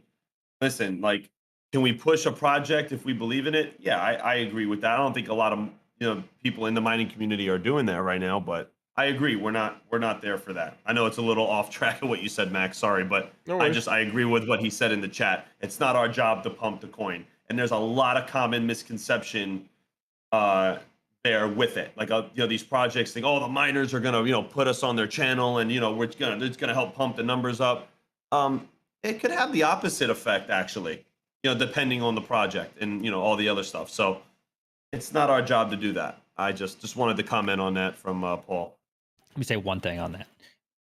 listen, like, can we push a project if we believe in it? Yeah, I agree with that. I don't think a lot of people in the mining community are doing that right now, but I agree. We're not there for that. I know it's a little off track of what you said, Max. Sorry, but I agree with what he said in the chat. It's not our job to pump the coin, and there's a lot of common misconception there with it. Like these projects think, oh, the miners are gonna put us on their channel, and it's gonna help pump the numbers up. It could have the opposite effect, actually. Depending on the project and all the other stuff. So it's not our job to do that. I just wanted to comment on that from Paul. Let me say one thing on that.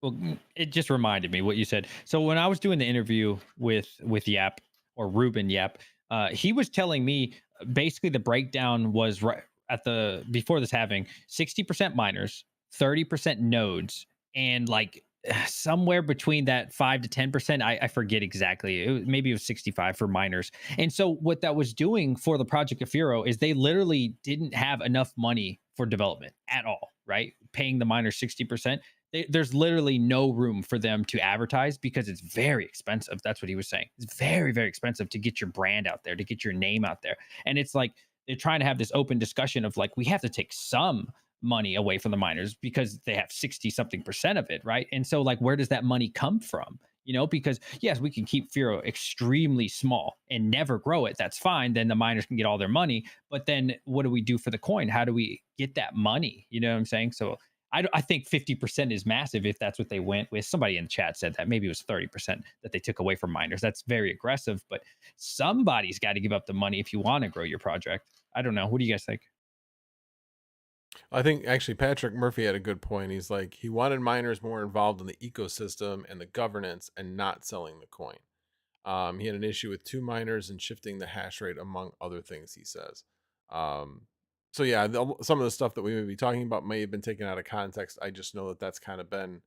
Well, it just reminded me what you said. So when I was doing the interview with Yap, or Ruben Yap, he was telling me basically the breakdown was right at before this halving, 60% miners, 30% nodes, and like somewhere between that 5 to 10%, I forget exactly. Maybe it was 65 for miners. And so what that was doing for the project of Firo is they literally didn't have enough money for development at all, right? Paying the miners 60%. There's literally no room for them to advertise because it's very expensive. That's what he was saying. It's very, very expensive to get your brand out there, to get your name out there. And it's like they're trying to have this open discussion of like, we have to take some money away from the miners because they have 60 something percent of it, right? And so like, where does that money come from? You know, because yes, we can keep Firo extremely small and never grow it. That's fine. Then the miners can get all their money. But then what do we do for the coin? How do we get that money? You know what I'm saying? So I think 50% is massive if that's what they went with. Somebody in the chat said that maybe it was 30% that they took away from miners. That's very aggressive, but somebody's got to give up the money if you want to grow your project. I don't know. What do you guys think? I think actually Patrick Murphy had a good point. He's like, he wanted miners more involved in the ecosystem and the governance and not selling the coin. He had an issue with 2 miners and shifting the hash rate, among other things, he says. So yeah, some of the stuff that we may be talking about may have been taken out of context. I just know that that's kind of been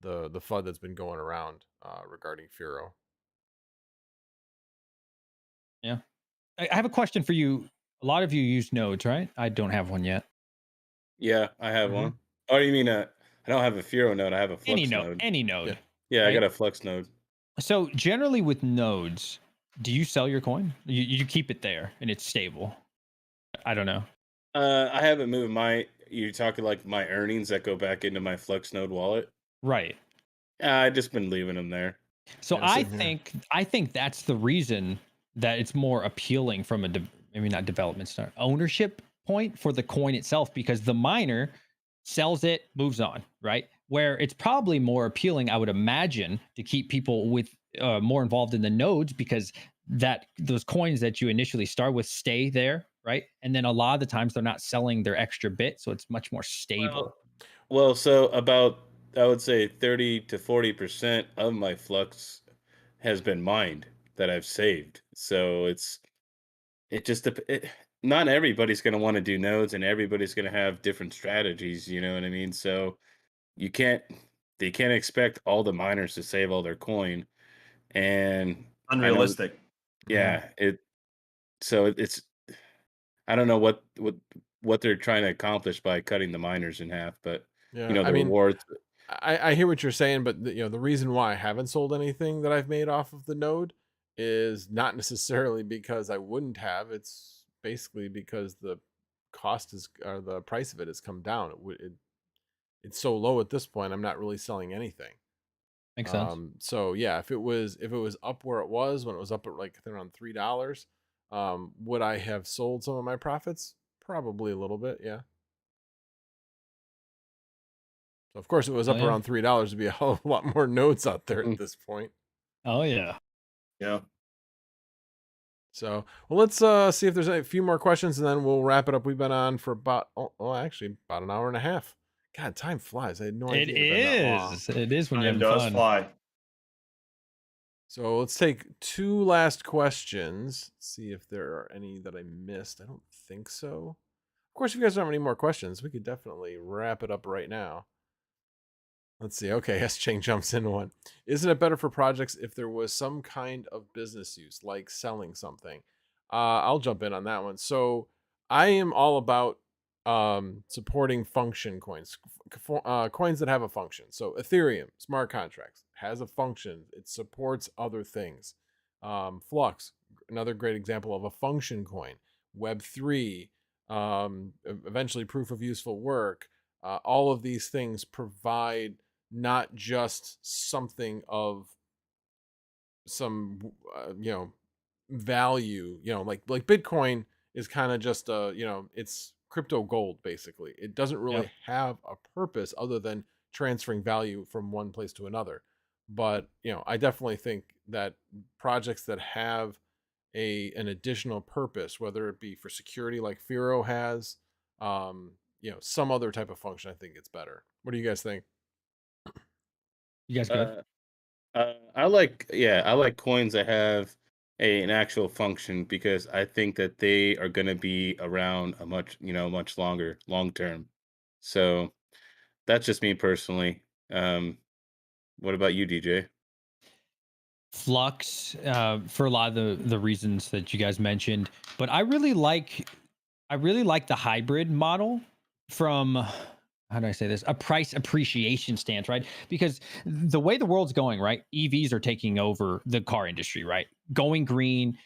the FUD that's been going around regarding Firo. Yeah. I have a question for you. A lot of you use nodes, right? I don't have one yet. Yeah, I have one. Oh, you mean I don't have a Firo node. I have a Flux node. Any node. Yeah, right? I got a Flux node. So generally with nodes, do you sell your coin? You keep it there and it's stable? I don't know. I haven't moved my. You're talking like my earnings that go back into my Flux node wallet. Right. I just been leaving them there. So I think that's the reason that it's more appealing from a maybe not development start ownership point for the coin itself, because the miner sells it, moves on, right? Where it's probably more appealing, I would imagine, to keep people with more involved in the nodes, because those coins that you initially start with stay there, right? And then a lot of the times they're not selling their extra bit, so it's much more stable. Well, so about, I would say 30 to 40% of my Flux has been mined that I've saved. So not everybody's going to want to do nodes, and everybody's going to have different strategies. You know what I mean? So they can't expect all the miners to save all their coin, and Unrealistic. It's I don't know what they're trying to accomplish by cutting the miners in half, but Yeah, the rewards. I hear what you're saying, but the reason why I haven't sold anything that I've made off of the node is not necessarily because I wouldn't have. It's basically because the the price of it has come down. It's so low at this point. I'm not really selling anything. Makes sense. So yeah, if it was up where it was when it was up at like around $3, would I have sold some of my profits? Probably a little bit, yeah. So of course, it was up around $3. There'd be a hell of a lot more nodes out there at this point. Oh yeah. Yeah. So well, let's see if there's a few more questions, and then we'll wrap it up. We've been on for actually about an hour and a half. God, time flies. I had no idea. It is when you're having does fun. fly. So let's take 2 last questions. See if there are any that I missed. I don't think so. Of course, if you guys don't have any more questions, we could definitely wrap it up right now. Let's see. Okay, S-Chain jumps in one. Isn't it better for projects if there was some kind of business use, like selling something? I'll jump in on that one. So I am all about supporting function coins, coins that have a function. So Ethereum, smart contracts, has a function. It supports other things. Flux, another great example of a function coin. Web3, eventually proof of useful work. All of these things provide not just something of some value, like Bitcoin is kind of just it's crypto gold. Basically, it doesn't really have a purpose other than transferring value from one place to another. But I definitely think that projects that have an additional purpose, whether it be for security like Firo has, some other type of function, I think it's better. What do you guys think? You guys good? I like coins that have an actual function, because I think that they are going to be around a much longer, long term. So that's just me personally. What about you, DJ? Flux, for a lot of the reasons that you guys mentioned, but I really like the hybrid model from, how do I say this, a price appreciation stance, right? Because the way the world's going, right, EVs are taking over the car industry, right? Going green,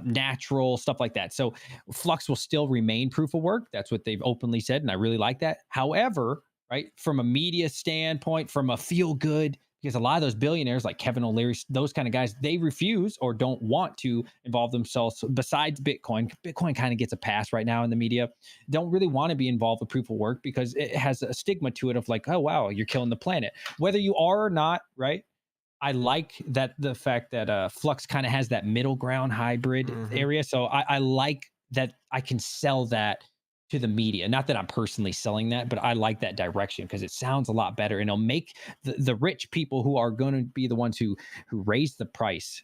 natural stuff like that. So Flux will still remain proof of work. That's what they've openly said, and I really like that. However, right, from a media standpoint, from a feel good, because a lot of those billionaires like Kevin O'Leary, those kind of guys, they refuse or don't want to involve themselves. Besides Bitcoin, Bitcoin kind of gets a pass right now in the media. Don't really want to be involved with proof of work because it has a stigma to it of like, oh wow, you're killing the planet. Whether you are or not, right? I like that the fact that Flux kind of has that middle ground hybrid area. So I like that I can sell that to the media. Not that I'm personally selling that, but I like that direction because it sounds a lot better and it'll make the rich people who are going to be the ones who raise the price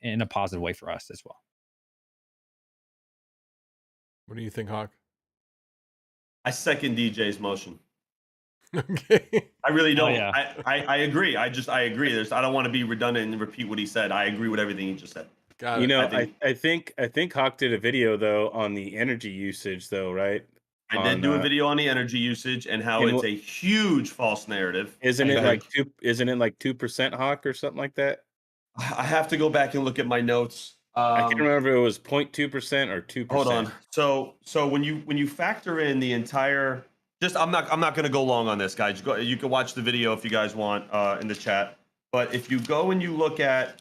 in a positive way for us as well. What do you think, Hawk? I second DJ's motion. Okay. I really don't. yeah. I agree. I agree. I don't want to be redundant and repeat what he said. I agree with everything he just said. Got You it. know, I think Hawk did a video though on the energy usage though, right? I did do a video on the energy usage and how and it's a huge false narrative. Isn't it Go like ahead. 2% Hawk or something like that? I have to go back and look at my notes. I can't remember if it was 0.2% or 2%. Hold on. So when you factor in the entire, I'm not going to go long on this, guys. You can watch the video if you guys want in the chat. But if you go and you look at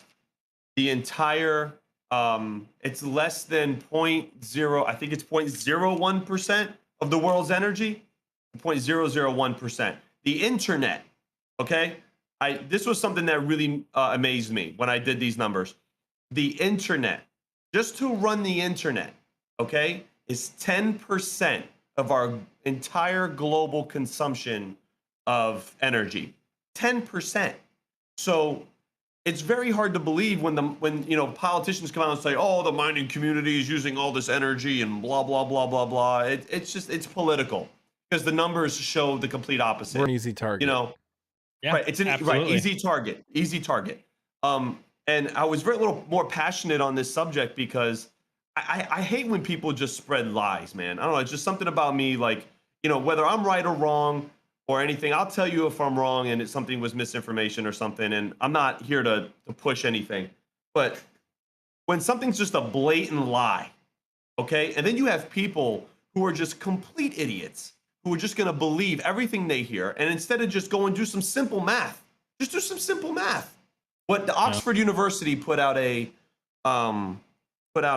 the entire, it's less than 0.0. I think it's 0.01% of the world's energy. 0.001%. The internet. Okay. This was something that really amazed me when I did these numbers. The internet, just to run the internet, okay, is 10% of our entire global consumption of energy. 10%. So it's very hard to believe when you know politicians come out and say, "Oh, the mining community is using all this energy and blah blah blah blah blah." It's political because the numbers show the complete opposite. We're an easy target. You know, Yeah, right? It's an easy target. Easy target. And I was very little more passionate on this subject because I hate when people just spread lies, man. I don't know. It's just something about me, like, you know, whether I'm right or wrong or anything, I'll tell you if I'm wrong and something was misinformation or something. And I'm not here to push anything. But when something's just a blatant lie, okay, and then you have people who are just complete idiots who are just going to believe everything they hear. And instead of just go and do some simple math, just do some simple math. What the Oxford University put out a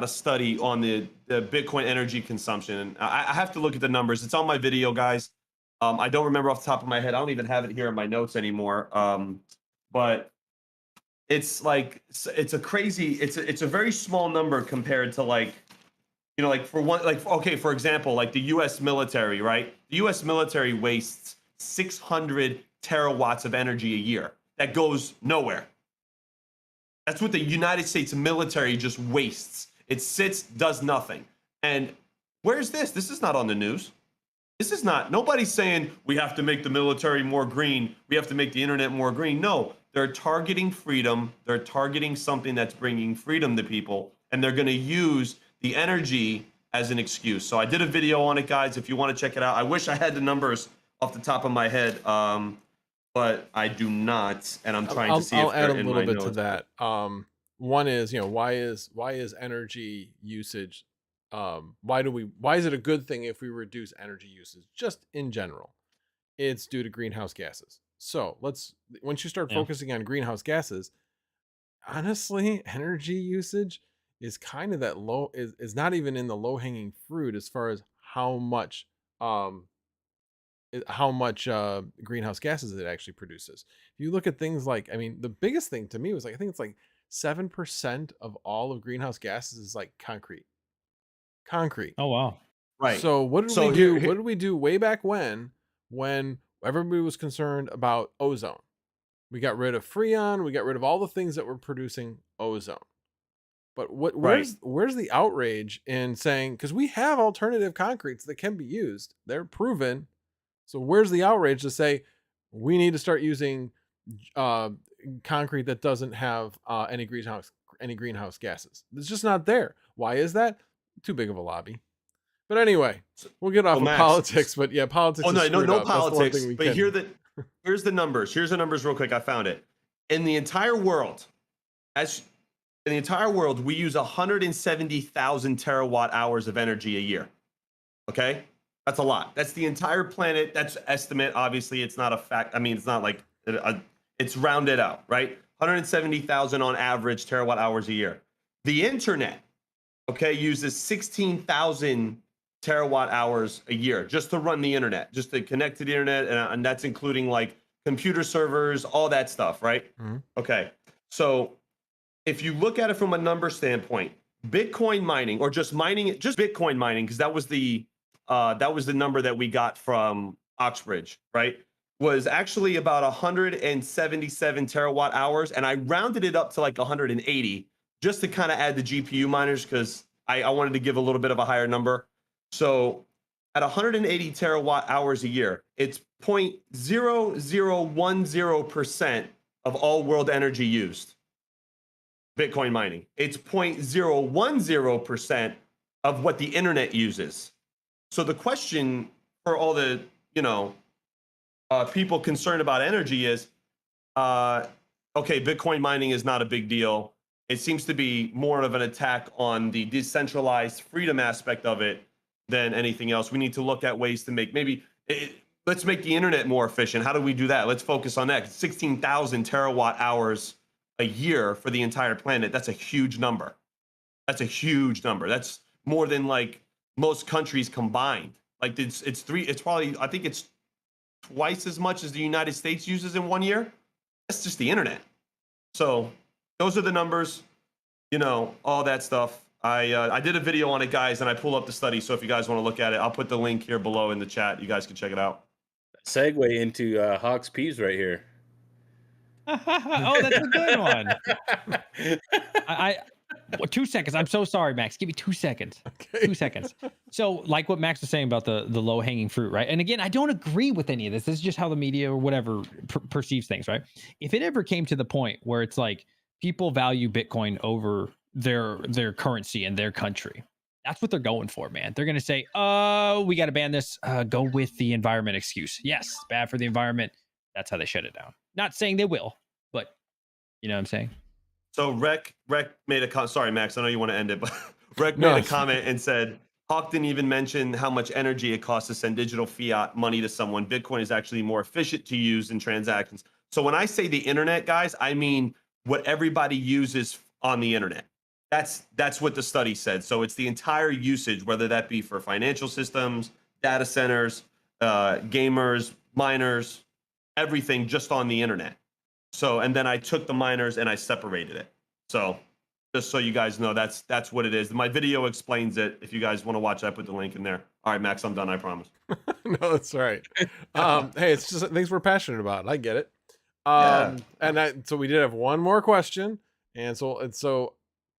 study on the Bitcoin energy consumption. And I have to look at the numbers. It's on my video, guys. I don't remember off the top of my head. I don't even have it here in my notes anymore. But it's like it's a very small number compared to, like, you know, like for example, like the U.S. military, right? The U.S. military wastes 600 terawatts of energy a year. That goes nowhere. That's what the United States military just wastes. It sits, does nothing. And where's this? This is not on the news. This is not, nobody's saying we have to make the military more green. We have to make the internet more green. No, they're targeting freedom. They're targeting something that's bringing freedom to people. And they're going to use the energy as an excuse. So I did a video on it, guys, if you want to check it out. I wish I had the numbers off the top of my head. But I do not, and I'm trying to see if I'll add a they're in little my bit to notes. that. One is, you know, why is energy usage, why is it a good thing if we reduce energy usage just in general? It's due to greenhouse gases. So once you start focusing on greenhouse gases, honestly, energy usage is kind of that low, is not even in the low hanging fruit as far as how much greenhouse gases it actually produces. If you look at things like, I mean, the biggest thing to me was like, I think it's like 7% of all of greenhouse gases is like concrete. Oh wow. Right. So what did we do? What did we do way back when everybody was concerned about ozone? We got rid of Freon. We got rid of all the things that were producing ozone. But where's the outrage in saying, because we have alternative concretes that can be used, they're proven. So where's the outrage to say we need to start using concrete that doesn't have any greenhouse gases? It's just not there. Why is that? Too big of a lobby. But anyway, we'll get off of politics. But yeah, politics. Oh no politics. But here's the numbers. Here's the numbers real quick. I found it. In the entire world, as in the entire world, we use 170,000 terawatt hours of energy a year. Okay? That's a lot. That's the entire planet. That's estimate. Obviously, it's not a fact. I mean, it's not like it's rounded out, right? 170,000 on average terawatt hours a year. The internet, okay, uses 16,000 terawatt hours a year just to run the internet, just to connect to the internet. And that's including like computer servers, all that stuff, right? Mm-hmm. Okay. So if you look at it from a number standpoint, Bitcoin mining, or just mining, just Bitcoin mining, because that was the number that we got from Oxbridge, right? Was actually about 177 terawatt hours, and I rounded it up to like 180 just to kind of add the GPU miners because I wanted to give a little bit of a higher number. So at 180 terawatt hours a year, it's 0.0010% of all world energy used. Bitcoin mining. It's 0.010% of what the internet uses. So the question for all the, people concerned about energy is, okay, Bitcoin mining is not a big deal. It seems to be more of an attack on the decentralized freedom aspect of it than anything else. We need to look at ways to make let's make the internet more efficient. How do we do that? Let's focus on that. 16,000 terawatt hours a year for the entire planet. That's a huge number. That's a huge number. That's more than like most countries combined. Like it's probably, I think it's twice as much as the United States uses in 1 year. That's just the internet. So those are the numbers, all that stuff. I did a video on it, guys, and I pull up the study. So if you guys want to look at it, I'll put the link here below in the chat. You guys can check it out. Segue into Hawk's Peas right here. Oh, that's a good one. I 2 seconds. I'm so sorry, Max. Give me 2 seconds. Okay. 2 seconds. So, like what Max was saying about the low hanging fruit, right? And again, I don't agree with any of this. This is just how the media or whatever perceives things, right? If it ever came to the point where it's like people value Bitcoin over their currency and their country, that's what they're going for, man. They're going to say, "Oh, we got to ban this." Go with the environment excuse. Yes, bad for the environment. That's how they shut it down. Not saying they will, but you know what I'm saying? So Rec made a comment. Sorry, Max, I know you want to end it, but Rec made a comment and said, Hawk didn't even mention how much energy it costs to send digital fiat money to someone. Bitcoin is actually more efficient to use in transactions. So when I say the internet, guys, I mean what everybody uses on the internet. That's what the study said. So it's the entire usage, whether that be for financial systems, data centers, gamers, miners, everything just on the internet. So, and then I took the miners and I separated it. So just so you guys know, that's what it is. My video explains it. If you guys want to watch, I put the link in there. All right, Max, I'm done. I promise. No, that's right. Hey, it's just things we're passionate about. I get it. Yeah. So we did have one more question. And so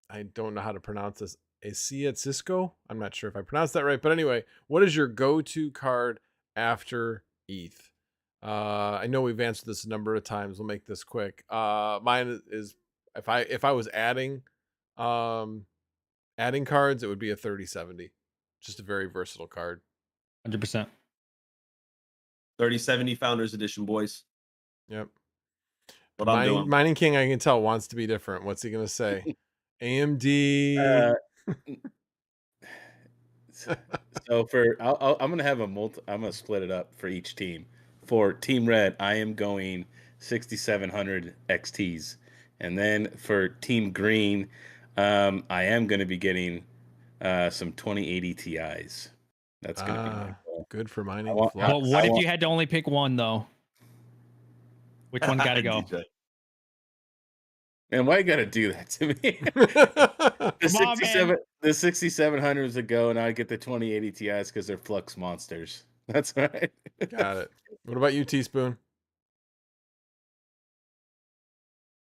I don't know how to pronounce this. Acia Cisco. I'm not sure if I pronounced that right, but anyway, what is your go-to card after ETH? I know we've answered this a number of times. We'll make this quick. Mine is if I was adding cards, it would be a 3070. Just a very versatile card. 100%. 3070 Founders Edition, boys. Yep. What I'm doing. Mining King, I can tell, wants to be different. What's he gonna say? AMD. So I'm gonna have I'm gonna split it up for each team. For Team Red, I am going 6700 XTs, and then for Team Green, I am going to be getting some 2080 Ti's. That's going to be my goal. Good for mining. But what if you had to only pick one though? Which one got to go? And why you got to do that to me? The 6700s would go, and I get the 2080 Ti's because they're flux monsters. That's right. Got it. What about you, Teaspoon?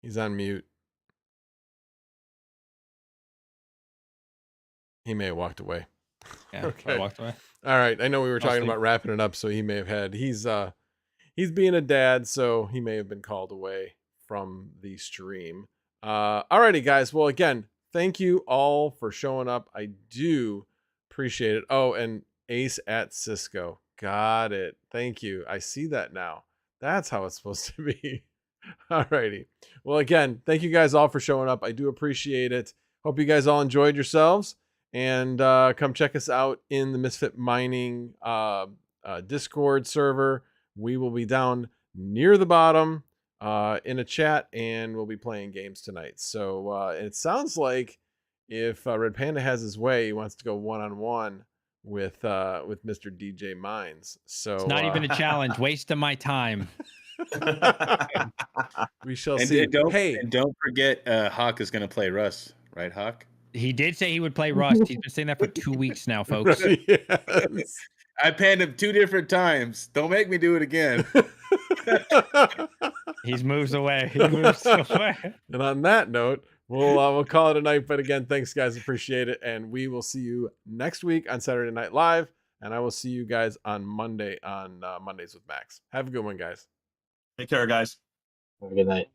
He's on mute. He may have walked away. Yeah, okay. I walked away. All right. I know we were talking about wrapping it up, so he may have had. He's being a dad, so he may have been called away from the stream. Alrighty, guys. Well, again, thank you all for showing up. I do appreciate it. Oh, and Ace at Cisco. Got it. Thank you. I see that now. That's how it's supposed to be. Alrighty. Well, again, thank you guys all for showing up. I do appreciate it. Hope you guys all enjoyed yourselves, and come check us out in the Misfit Mining Discord server. We will be down near the bottom in a chat, and we'll be playing games tonight. So it sounds like if Red Panda has his way, he wants to go one-on-one with Mr. DJ Mines. So It's not even a challenge. Waste of my time. we shall And, see. and don't forget, Hawk is going to play Russ, right, Hawk? He did say he would play Rust. He's been saying that for 2 weeks now, folks. Yes. I panned him 2 different times. Don't make me do it again. He moves away. He moves away. And on that note, we'll call it a night. But again, thanks guys, appreciate it, and we will see you next week on Saturday Night Live, and I will see you guys on Monday on Mondays with Max. Have a good one, guys. Take care, guys. Have a good night.